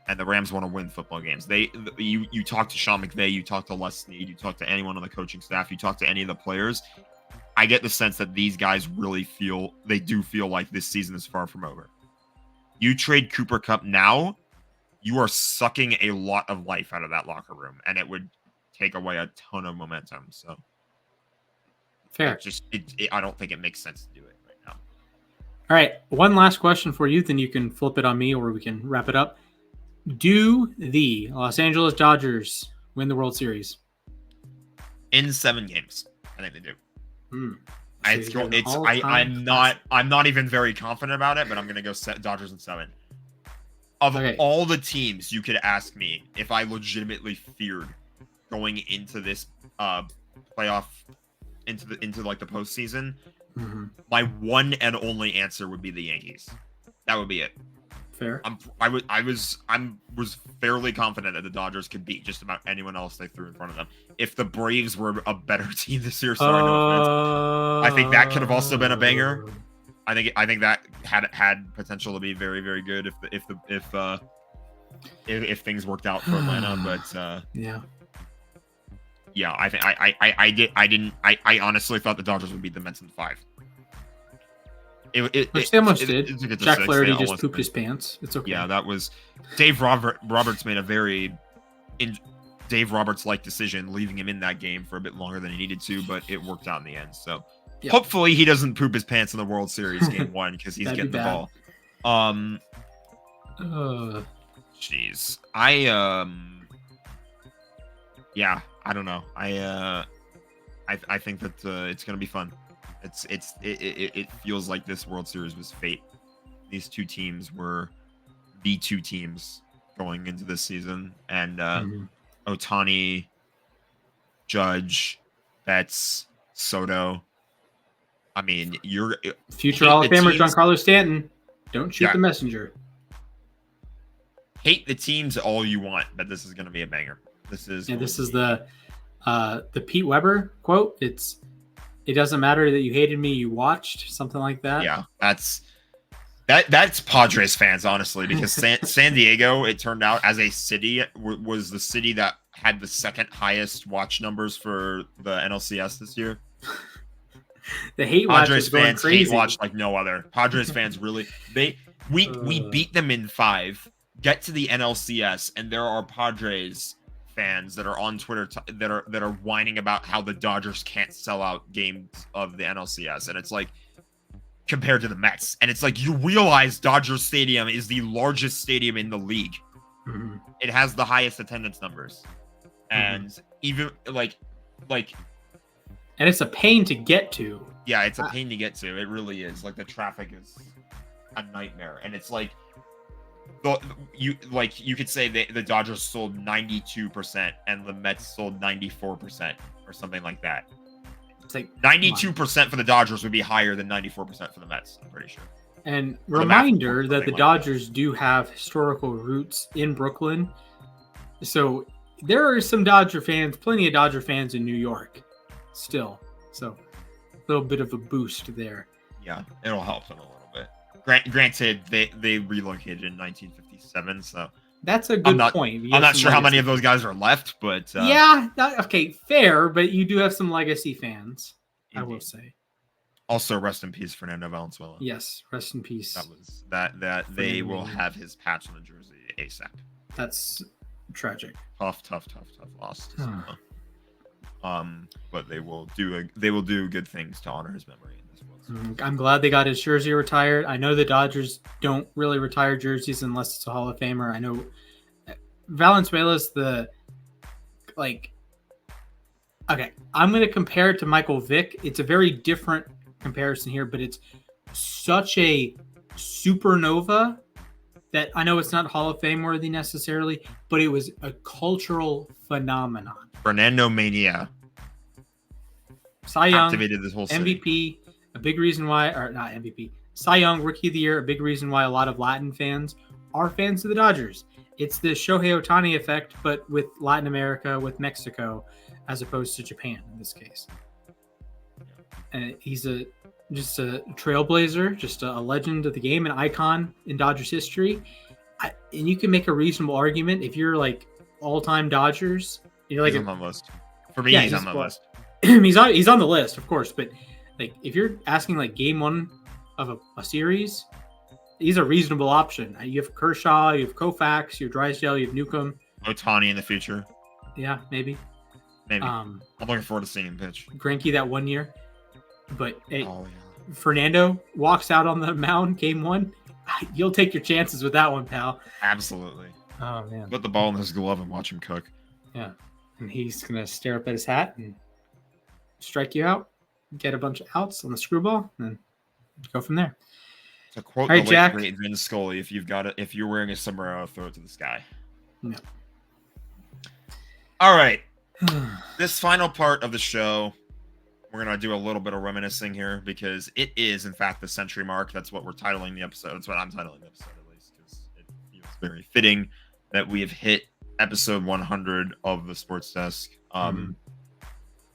And the Rams want to win football games. You talk to Sean McVay, you talk to Les Snead, you talk to anyone on the coaching staff, you talk to any of the players. I get the sense that these guys really feel like this season is far from over. You trade Cooper Kupp now, you are sucking a lot of life out of that locker room, and it would take away a ton of momentum. So Fair. I don't think it makes sense to do it right now. All right. One last question for you, then you can flip it on me or we can wrap it up. Do the Los Angeles Dodgers win the World Series? In 7 games. I think they do. So I'm not even very confident about it, but I'm gonna go Dodgers in 7. Of all the teams you could ask me if I legitimately feared going into this playoff into like the postseason, my one and only answer would be the Yankees. That would be it. Fair. I was fairly confident that the Dodgers could beat just about anyone else they threw in front of them. If the Braves were a better team this year, sorry, no offense, I think that could have also been a banger. I think that had potential to be very, very good if things worked out for Atlanta. But yeah, I think I honestly thought the Dodgers would beat the Mets in 5. Which they almost did. Jack Flaherty just pooped his pants. It's okay. Yeah, that was Dave Roberts made a very Dave Roberts-like decision, leaving him in that game for a bit longer than he needed to, but it worked out in the end. So hopefully he doesn't poop his pants in the World Series game 1 because he's getting the ball. Jeez, I don't know. I think that it's gonna be fun. It feels like this World Series was fate. These 2 teams were the 2 teams going into this season, and Ohtani, Judge, Betts, Soto. I mean, you're future Hall of Famer Giancarlo Stanton. Don't shoot the messenger. Hate the teams all you want, but this is going to be a banger. This is the Pete Weber quote. It doesn't matter that you hated me, you watched, something like that. Yeah, that's Padres fans, honestly, because San Diego, it turned out as a city, was the city that had the 2nd highest watch numbers for the NLCS this year. The hate watch Padres is going fans crazy. hate watch like no other. Padres fans really we beat them in 5, get to the NLCS, and there are Padres fans that are on Twitter that are whining about how the Dodgers can't sell out games of the NLCS, and it's like compared to the Mets, and it's like you realize Dodger Stadium is the largest stadium in the league. It has the highest attendance numbers, and even like and it's a pain to get to. Yeah, it's a pain to get to. It really is. Like the traffic is a nightmare, and it's like you could say the Dodgers sold 92% and the Mets sold 94% or something like that. It's like 92% for the Dodgers would be higher than 94% for the Mets, I'm pretty sure. And reminder that the Dodgers do have historical roots in Brooklyn. So there are some plenty of Dodger fans in New York still. So a little bit of a boost there. Yeah, it'll help them a little bit. Granted, they relocated in 1957, so that's a good point. I'm not sure how many of those guys are left, but okay, fair. But you do have some legacy fans, indeed. I will say. Also, rest in peace, Fernando Valenzuela. Yes, rest in peace. That they will have his patch on the jersey ASAP. That's tragic. Tough loss. But they will do good things to honor his memory. I'm glad they got his jersey retired. I know the Dodgers don't really retire jerseys unless it's a Hall of Famer. I know Valenzuela's okay, I'm going to compare it to Michael Vick. It's a very different comparison here, but it's such a supernova that I know it's not Hall of Fame worthy necessarily, but it was a cultural phenomenon. Fernando Mania. Cy Young, activated this whole city. MVP. A big reason why, or not MVP, Cy Young, Rookie of the Year, a big reason why a lot of Latin fans are fans of the Dodgers. It's the Shohei Ohtani effect, but with Latin America, with Mexico, as opposed to Japan in this case. And he's just a trailblazer, just a legend of the game, an icon in Dodgers history. And you can make a reasonable argument if you're like all-time Dodgers. You're like he's on the list. For me, he's on the list. He's on the list, of course, but like if you're asking like game 1 of a series, he's a reasonable option. You have Kershaw, you have Koufax, you have Drysdale, you have Newcomb. Ohtani in the future. Yeah, maybe. I'm looking forward to seeing him pitch. Greinke that 1 year. But Fernando walks out on the mound game 1. You'll take your chances with that one, pal. Absolutely. Oh, man. Put the ball in his glove and watch him cook. Yeah. And he's going to stare up at his hat and strike you out, get a bunch of outs on the screwball, and go from there. To quote the late great Vin Scully, if you're wearing a sombrero, throw it to the sky. Yeah. All right. This final part of the show, we're going to do a little bit of reminiscing here because it is, in fact, the century mark. That's what we're titling the episode. That's what I'm titling the episode, at least, because it feels very fitting that we have hit episode 100 of the Sports Desk.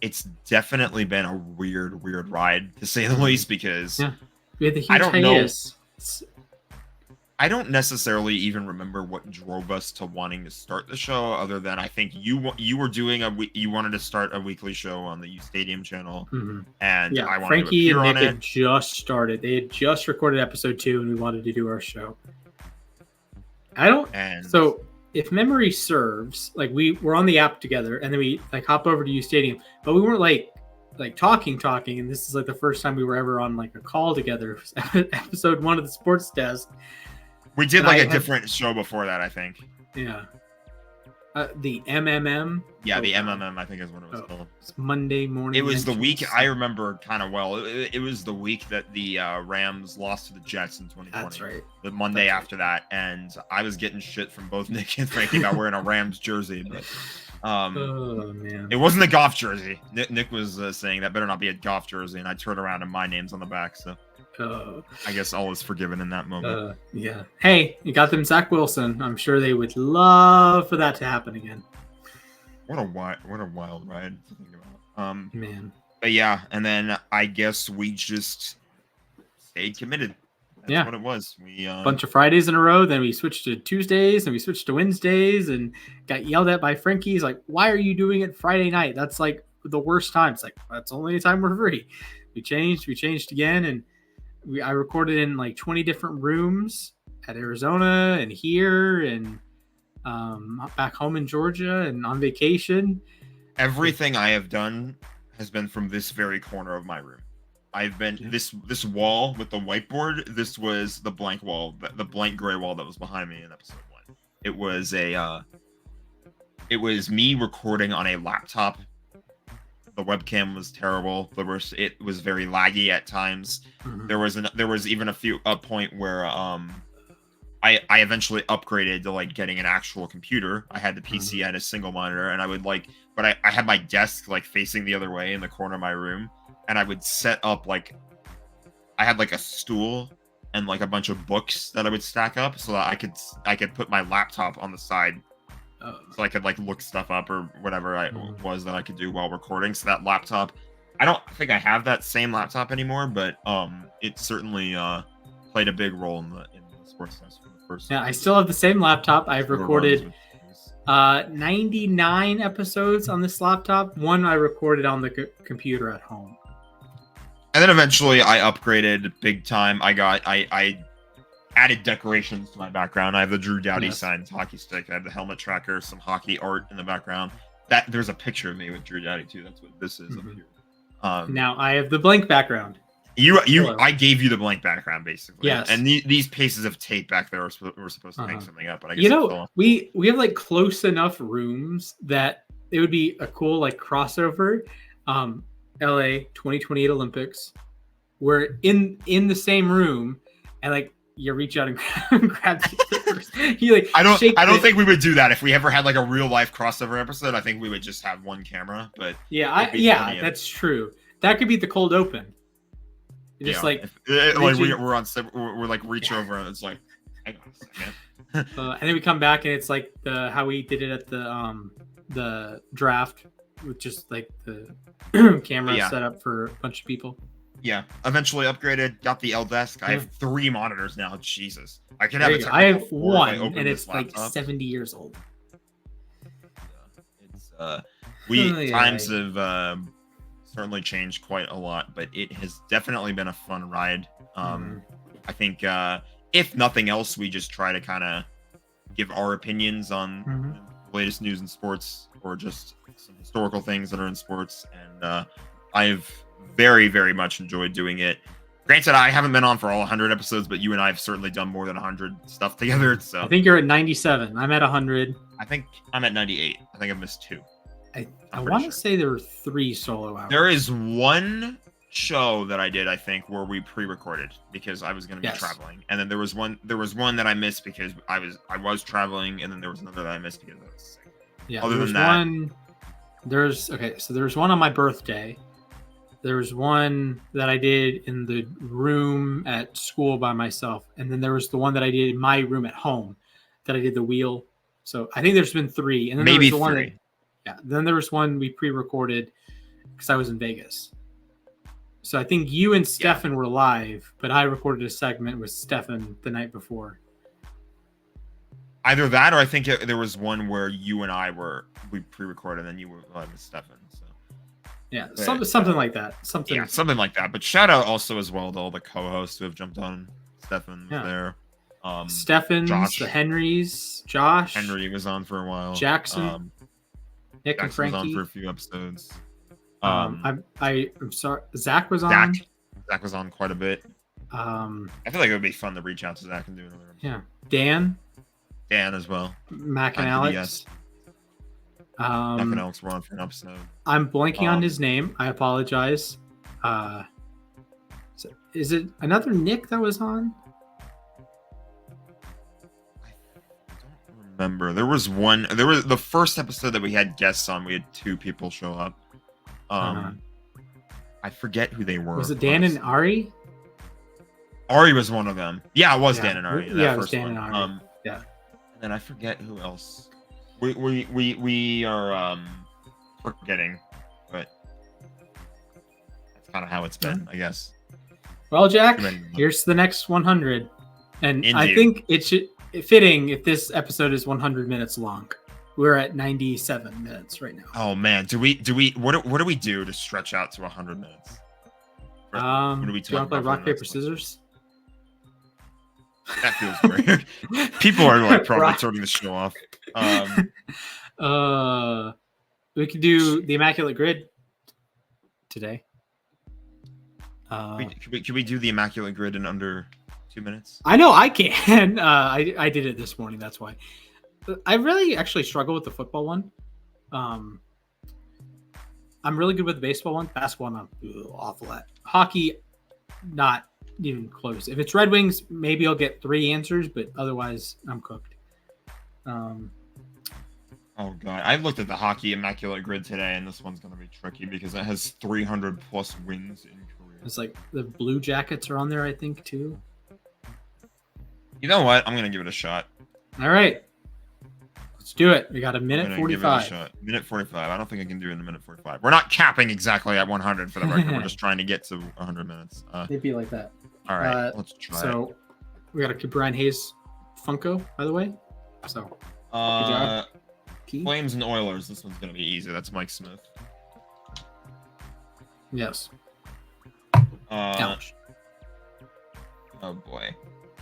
It's definitely been a weird ride, to say the least, because we had the huge hiatus. I don't necessarily even remember what drove us to wanting to start the show, other than I think you were doing you wanted to start a weekly show on the U Stadium channel, and I wanted Frankie to appear and Nick on it. had just started. They had just recorded episode 2, and we wanted to do our show. So if memory serves, like we were on the app together, and then we like hop over to U Stadium, but we weren't like talking, and this is like the first time we were ever on like a call together. Episode 1 of the Sports Desk. We did like a different show before that, I think. Yeah. The MMM. Yeah, the MMM, I think is what it was called. It's Monday morning. It was the week I remember kind of well. It was the week that the Rams lost to the Jets in 2020. That's right. The Monday after that, and I was getting shit from both Nick and Frankie about wearing a Rams jersey, but oh man, it wasn't a golf jersey. Nick was saying that better not be a golf jersey, and I turned around and my name's on the back, so. I guess all is forgiven in that moment. Yeah. Hey, you got them Zach Wilson. I'm sure they would love for that to happen again. What a wild ride to think about. Man. But yeah, and then I guess we just stayed committed. That's what it was. We bunch of Fridays in a row, then we switched to Tuesdays, and we switched to Wednesdays, and got yelled at by Frankie. He's like, "Why are you doing it Friday night? That's like the worst time." It's like, that's only the time we're free. We changed again, and I recorded in like 20 different rooms at Arizona and here and back home in Georgia and on vacation. Everything I have done has been from this very corner of my room. I've been this wall with the whiteboard. This was the blank wall, the blank gray wall that was behind me in episode 1. It was me recording on a laptop. The webcam was terrible. It was very laggy at times. There was even a point where I eventually upgraded to like getting an actual computer. I had the PC at a single monitor, and but I had my desk like facing the other way in the corner of my room, and I would set up I had like a stool and like a bunch of books that I would stack up so that I could put my laptop on the side. So I could like look stuff up or whatever was that I could do while recording. So that laptop, I don't think I have that same laptop anymore, but it certainly played a big role in the Sports Desk for the first. Yeah, I still have the same laptop. I've recorded 99 episodes on this laptop. One I recorded on the computer at home. And then eventually I upgraded big time. I added decorations to my background. I have the Drew Doughty signed hockey stick. I have the helmet tracker, some hockey art in the background. There's a picture of me with Drew Doughty too. That's what this is up here. Now I have the blank background. I gave you the blank background basically. Yes. And these pieces of tape back there were supposed to hang something up. But I guess we have like close enough rooms that it would be a cool like crossover. LA 2028 Olympics. We're in the same room, and like. You reach out and grab the papers. I don't think we would do that if we ever had like a real life crossover episode. I think we would just have one camera. But that's true. That could be the cold open. Just we're like reach over and it's like, hang on a second. And then we come back and it's like how we did it at the draft with just like the camera set up for a bunch of people. Yeah, eventually upgraded, got the L desk. I have 3 monitors now. Jesus. I can have I have one, and it's like 70 years old. Times have certainly changed quite a lot, but it has definitely been a fun ride. I think if nothing else, we just try to kind of give our opinions on the latest news in sports or just some historical things that are in sports. And I've very, very much enjoyed doing it. Granted, I haven't been on for all 100 episodes, but you and I have certainly done more than 100 stuff together. So I think you're at 97. I'm at 100. I think I'm at 98. I think I've missed 2. I want to say there were 3 solo hours. There is one show that I did, I think, where we pre-recorded because I was going to be traveling, and then there was one that I missed because I was traveling, and then there was another that I missed because I was sick. Yeah. Other than that, so there's one on my birthday. There was one that I did in the room at school by myself, and then there was the one that I did in my room at home that I did the wheel. So I think there's been 3, and then maybe there was the 3. One that, then there was one we pre-recorded because I was in Vegas. So I think you and Stefan were live, but I recorded a segment with Stefan the night before. Either that, or I think there was one where you and we pre-recorded, and then you were live with Stefan. So yeah, something like that. Something like that. But shout out also as well to all the co-hosts who have jumped on. Stefan was there. Stefan's, Josh, the Henrys, Josh. Henry was on for a while. Jackson, Nick, Jackson and Frankie was on for a few episodes. I'm sorry. Zach was on. Zach was on quite a bit. I feel like it would be fun to reach out to Zach and do another episode. Yeah, Dan as well. Mac and Alex. Mac and Alex were on for an episode. I'm blanking on his name. I apologize. Is it another Nick that was on? I don't remember. There was the first episode that we had guests on. We had 2 people show up. I forget who they were. Was it Dan and Ari? Ari was one of them. Yeah, it was Dan and Ari. Yeah, it was Dan and Ari. And then I forget who else. We are forgetting, but that's kind of how it's been, I guess. Well, Jack, here's the next 100, and indeed. I think it should fitting if this episode is 100 minutes long. We're at 97 minutes right now. Oh man, what do we do to stretch out to 100 minutes? What do we do? You want to play rock paper scissors? That feels weird. People are like probably turning the show off. We could do the Immaculate Grid today. Can we do the Immaculate Grid in under 2 minutes? I know I can. I did it this morning. That's why. I really actually struggle with the football one. I'm really good with the baseball one. Basketball, I'm awful at. Hockey, not even close. If it's Red Wings, maybe I'll get 3 answers, but otherwise, I'm cooked. Oh god, I looked at the Hockey Immaculate Grid today, and this one's going to be tricky because it has 300 plus wins in career. It's like the Blue Jackets are on there, I think, too. You know what? I'm going to give it a shot. All right. Let's do it. We got a minute 45. Minute 45. I don't think I can do it in a minute 45. We're not capping exactly at 100 for the record. We're just trying to get to 100 minutes. It'd be like that. All right. Let's try. So we got a Brian Hayes Funko, by the way. So good job. Flames and Oilers. This one's going to be easy. That's Mike Smith. Yes. Ouch. Oh boy.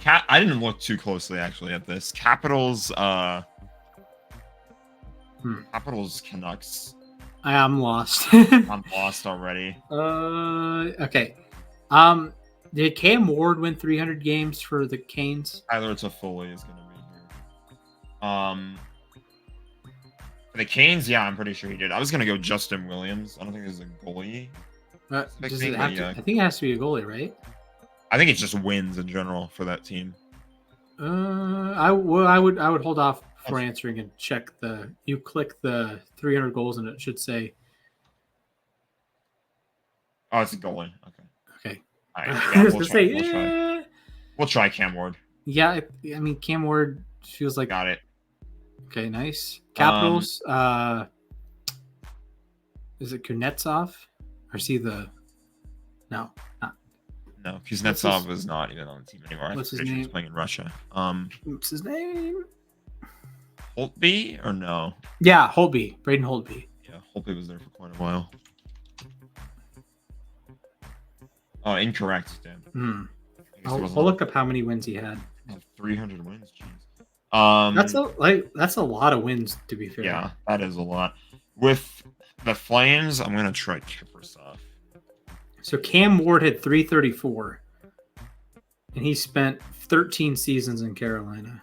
I didn't look too closely actually at this. Capitals. Capitals Canucks. I'm lost. I'm lost already. Okay. Did Cam Ward win 300 games for the Canes? Tyler Toffoli is going to be here. For the Canes, yeah, I'm pretty sure he did. I was going to go Justin Williams. I don't think there's a goalie. Does it have to, I think it has to be a goalie, right? I think it just wins in general for that team. I would hold off before answering and check you click the 300 goals and it should say. Oh, it's a goalie. Okay. All right. Yeah, we'll try Cam Ward. Yeah, I mean Cam Ward feels like. Got it. Okay, nice. Capitals. Is it Kuznetsov? Or is he the? No, not. No, Kuznetsov is not even on the team anymore. What's his name? He's playing in Russia. What's his name? Holtby or no? Yeah, Holtby. Braden Holtby. Yeah, Holtby was there for quite a while. Oh, incorrect, Dan. I'll look up how many wins he had. 300 wins, jeez. That's a lot of wins, to be fair. Yeah, that is a lot. With the Flames, I'm gonna try Kiprusoff. So Cam Ward had 334, and he spent 13 seasons in Carolina.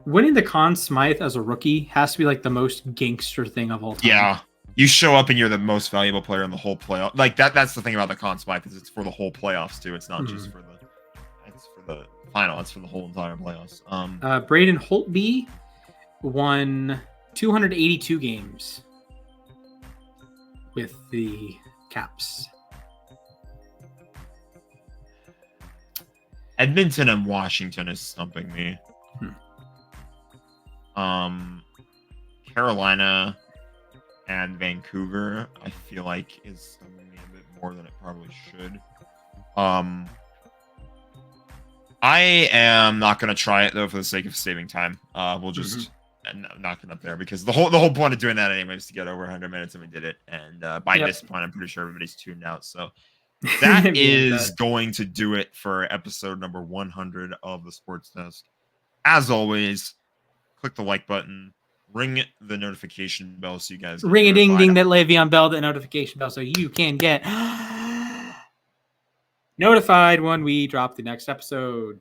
Winning the Conn Smythe as a rookie has to be like the most gangster thing of all time. Yeah. You show up and you're the most valuable player in the whole playoff. Like that's the thing about the Conn Smythe is it's for the whole playoffs too. It's not just for the final. It's for the whole entire playoffs. Braden Holtby won 282 games with the Caps. Edmonton and Washington is stumping me. Carolina and Vancouver, I feel like is stumping me a bit more than it probably should. I am not going to try it though for the sake of saving time. We'll just knock it up there because the whole point of doing that anyway is to get over 100 minutes, and we did it. And by this point, I'm pretty sure everybody's tuned out. So that is going to do it for episode number 100 of the Sports Test. As always, click the like button, ring the notification bell so you guys ring a ding ding that Le'Veon Bell, the notification bell, so you can get notified when we drop the next episode.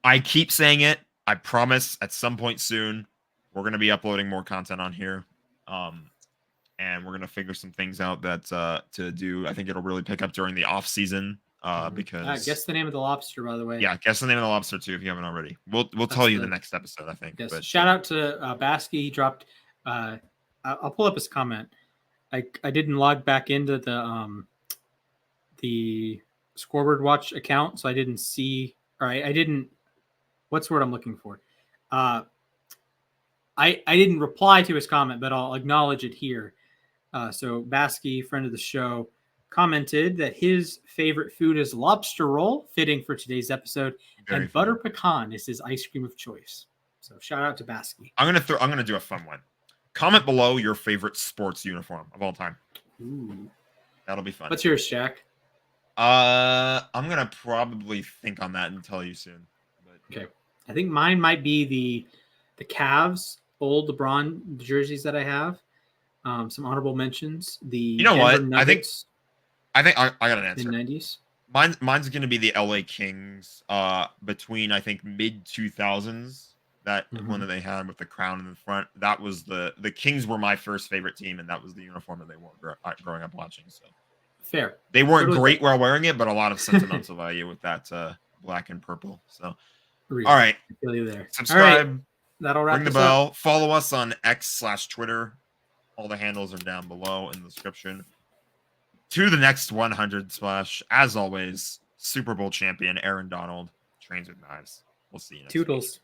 I keep saying it. I promise at some point soon we're going to be uploading more content on here. And we're going to figure some things out that to do. I think it'll really pick up during the off season because guess the name of the lobster, by the way. Yeah, guess the name of the lobster too if you haven't already. We'll tell you the next episode, I think. Yes. But, shout out to Baskey. He dropped I'll pull up his comment. I didn't log back into the Scoreboard Watch account, so I didn't see, or I didn't, what's the word I'm looking for? I didn't reply to his comment, but I'll acknowledge it here. So Baskey, friend of the show, commented that his favorite food is lobster roll, fitting for today's episode, and butter pecan is his ice cream of choice. So shout out to Baskey. I'm gonna do a fun one. Comment below your favorite sports uniform of all time. Ooh. That'll be fun. What's yours, Jack? I'm gonna probably think on that and tell you soon. But, okay. I think mine might be the Cavs old LeBron jerseys that I have. Some honorable mentions. You know what? Nuggets, I think I got an answer. In the 90s. Mine's gonna be the LA Kings. Between I think mid 2000s. That one that they had with the crown in the front. That was the Kings were my first favorite team, and that was the uniform that they wore growing up watching. So fair. They weren't great while wearing it, but a lot of sentimental value with that black and purple. So all right. I feel you there. Subscribe. Right. That'll wrap ring the bell. Up. Follow us on X/Twitter. All the handles are down below in the description. To the next 100 splash. As always, Super Bowl champion Aaron Donald trains with knives. We'll see you next week. Toodles.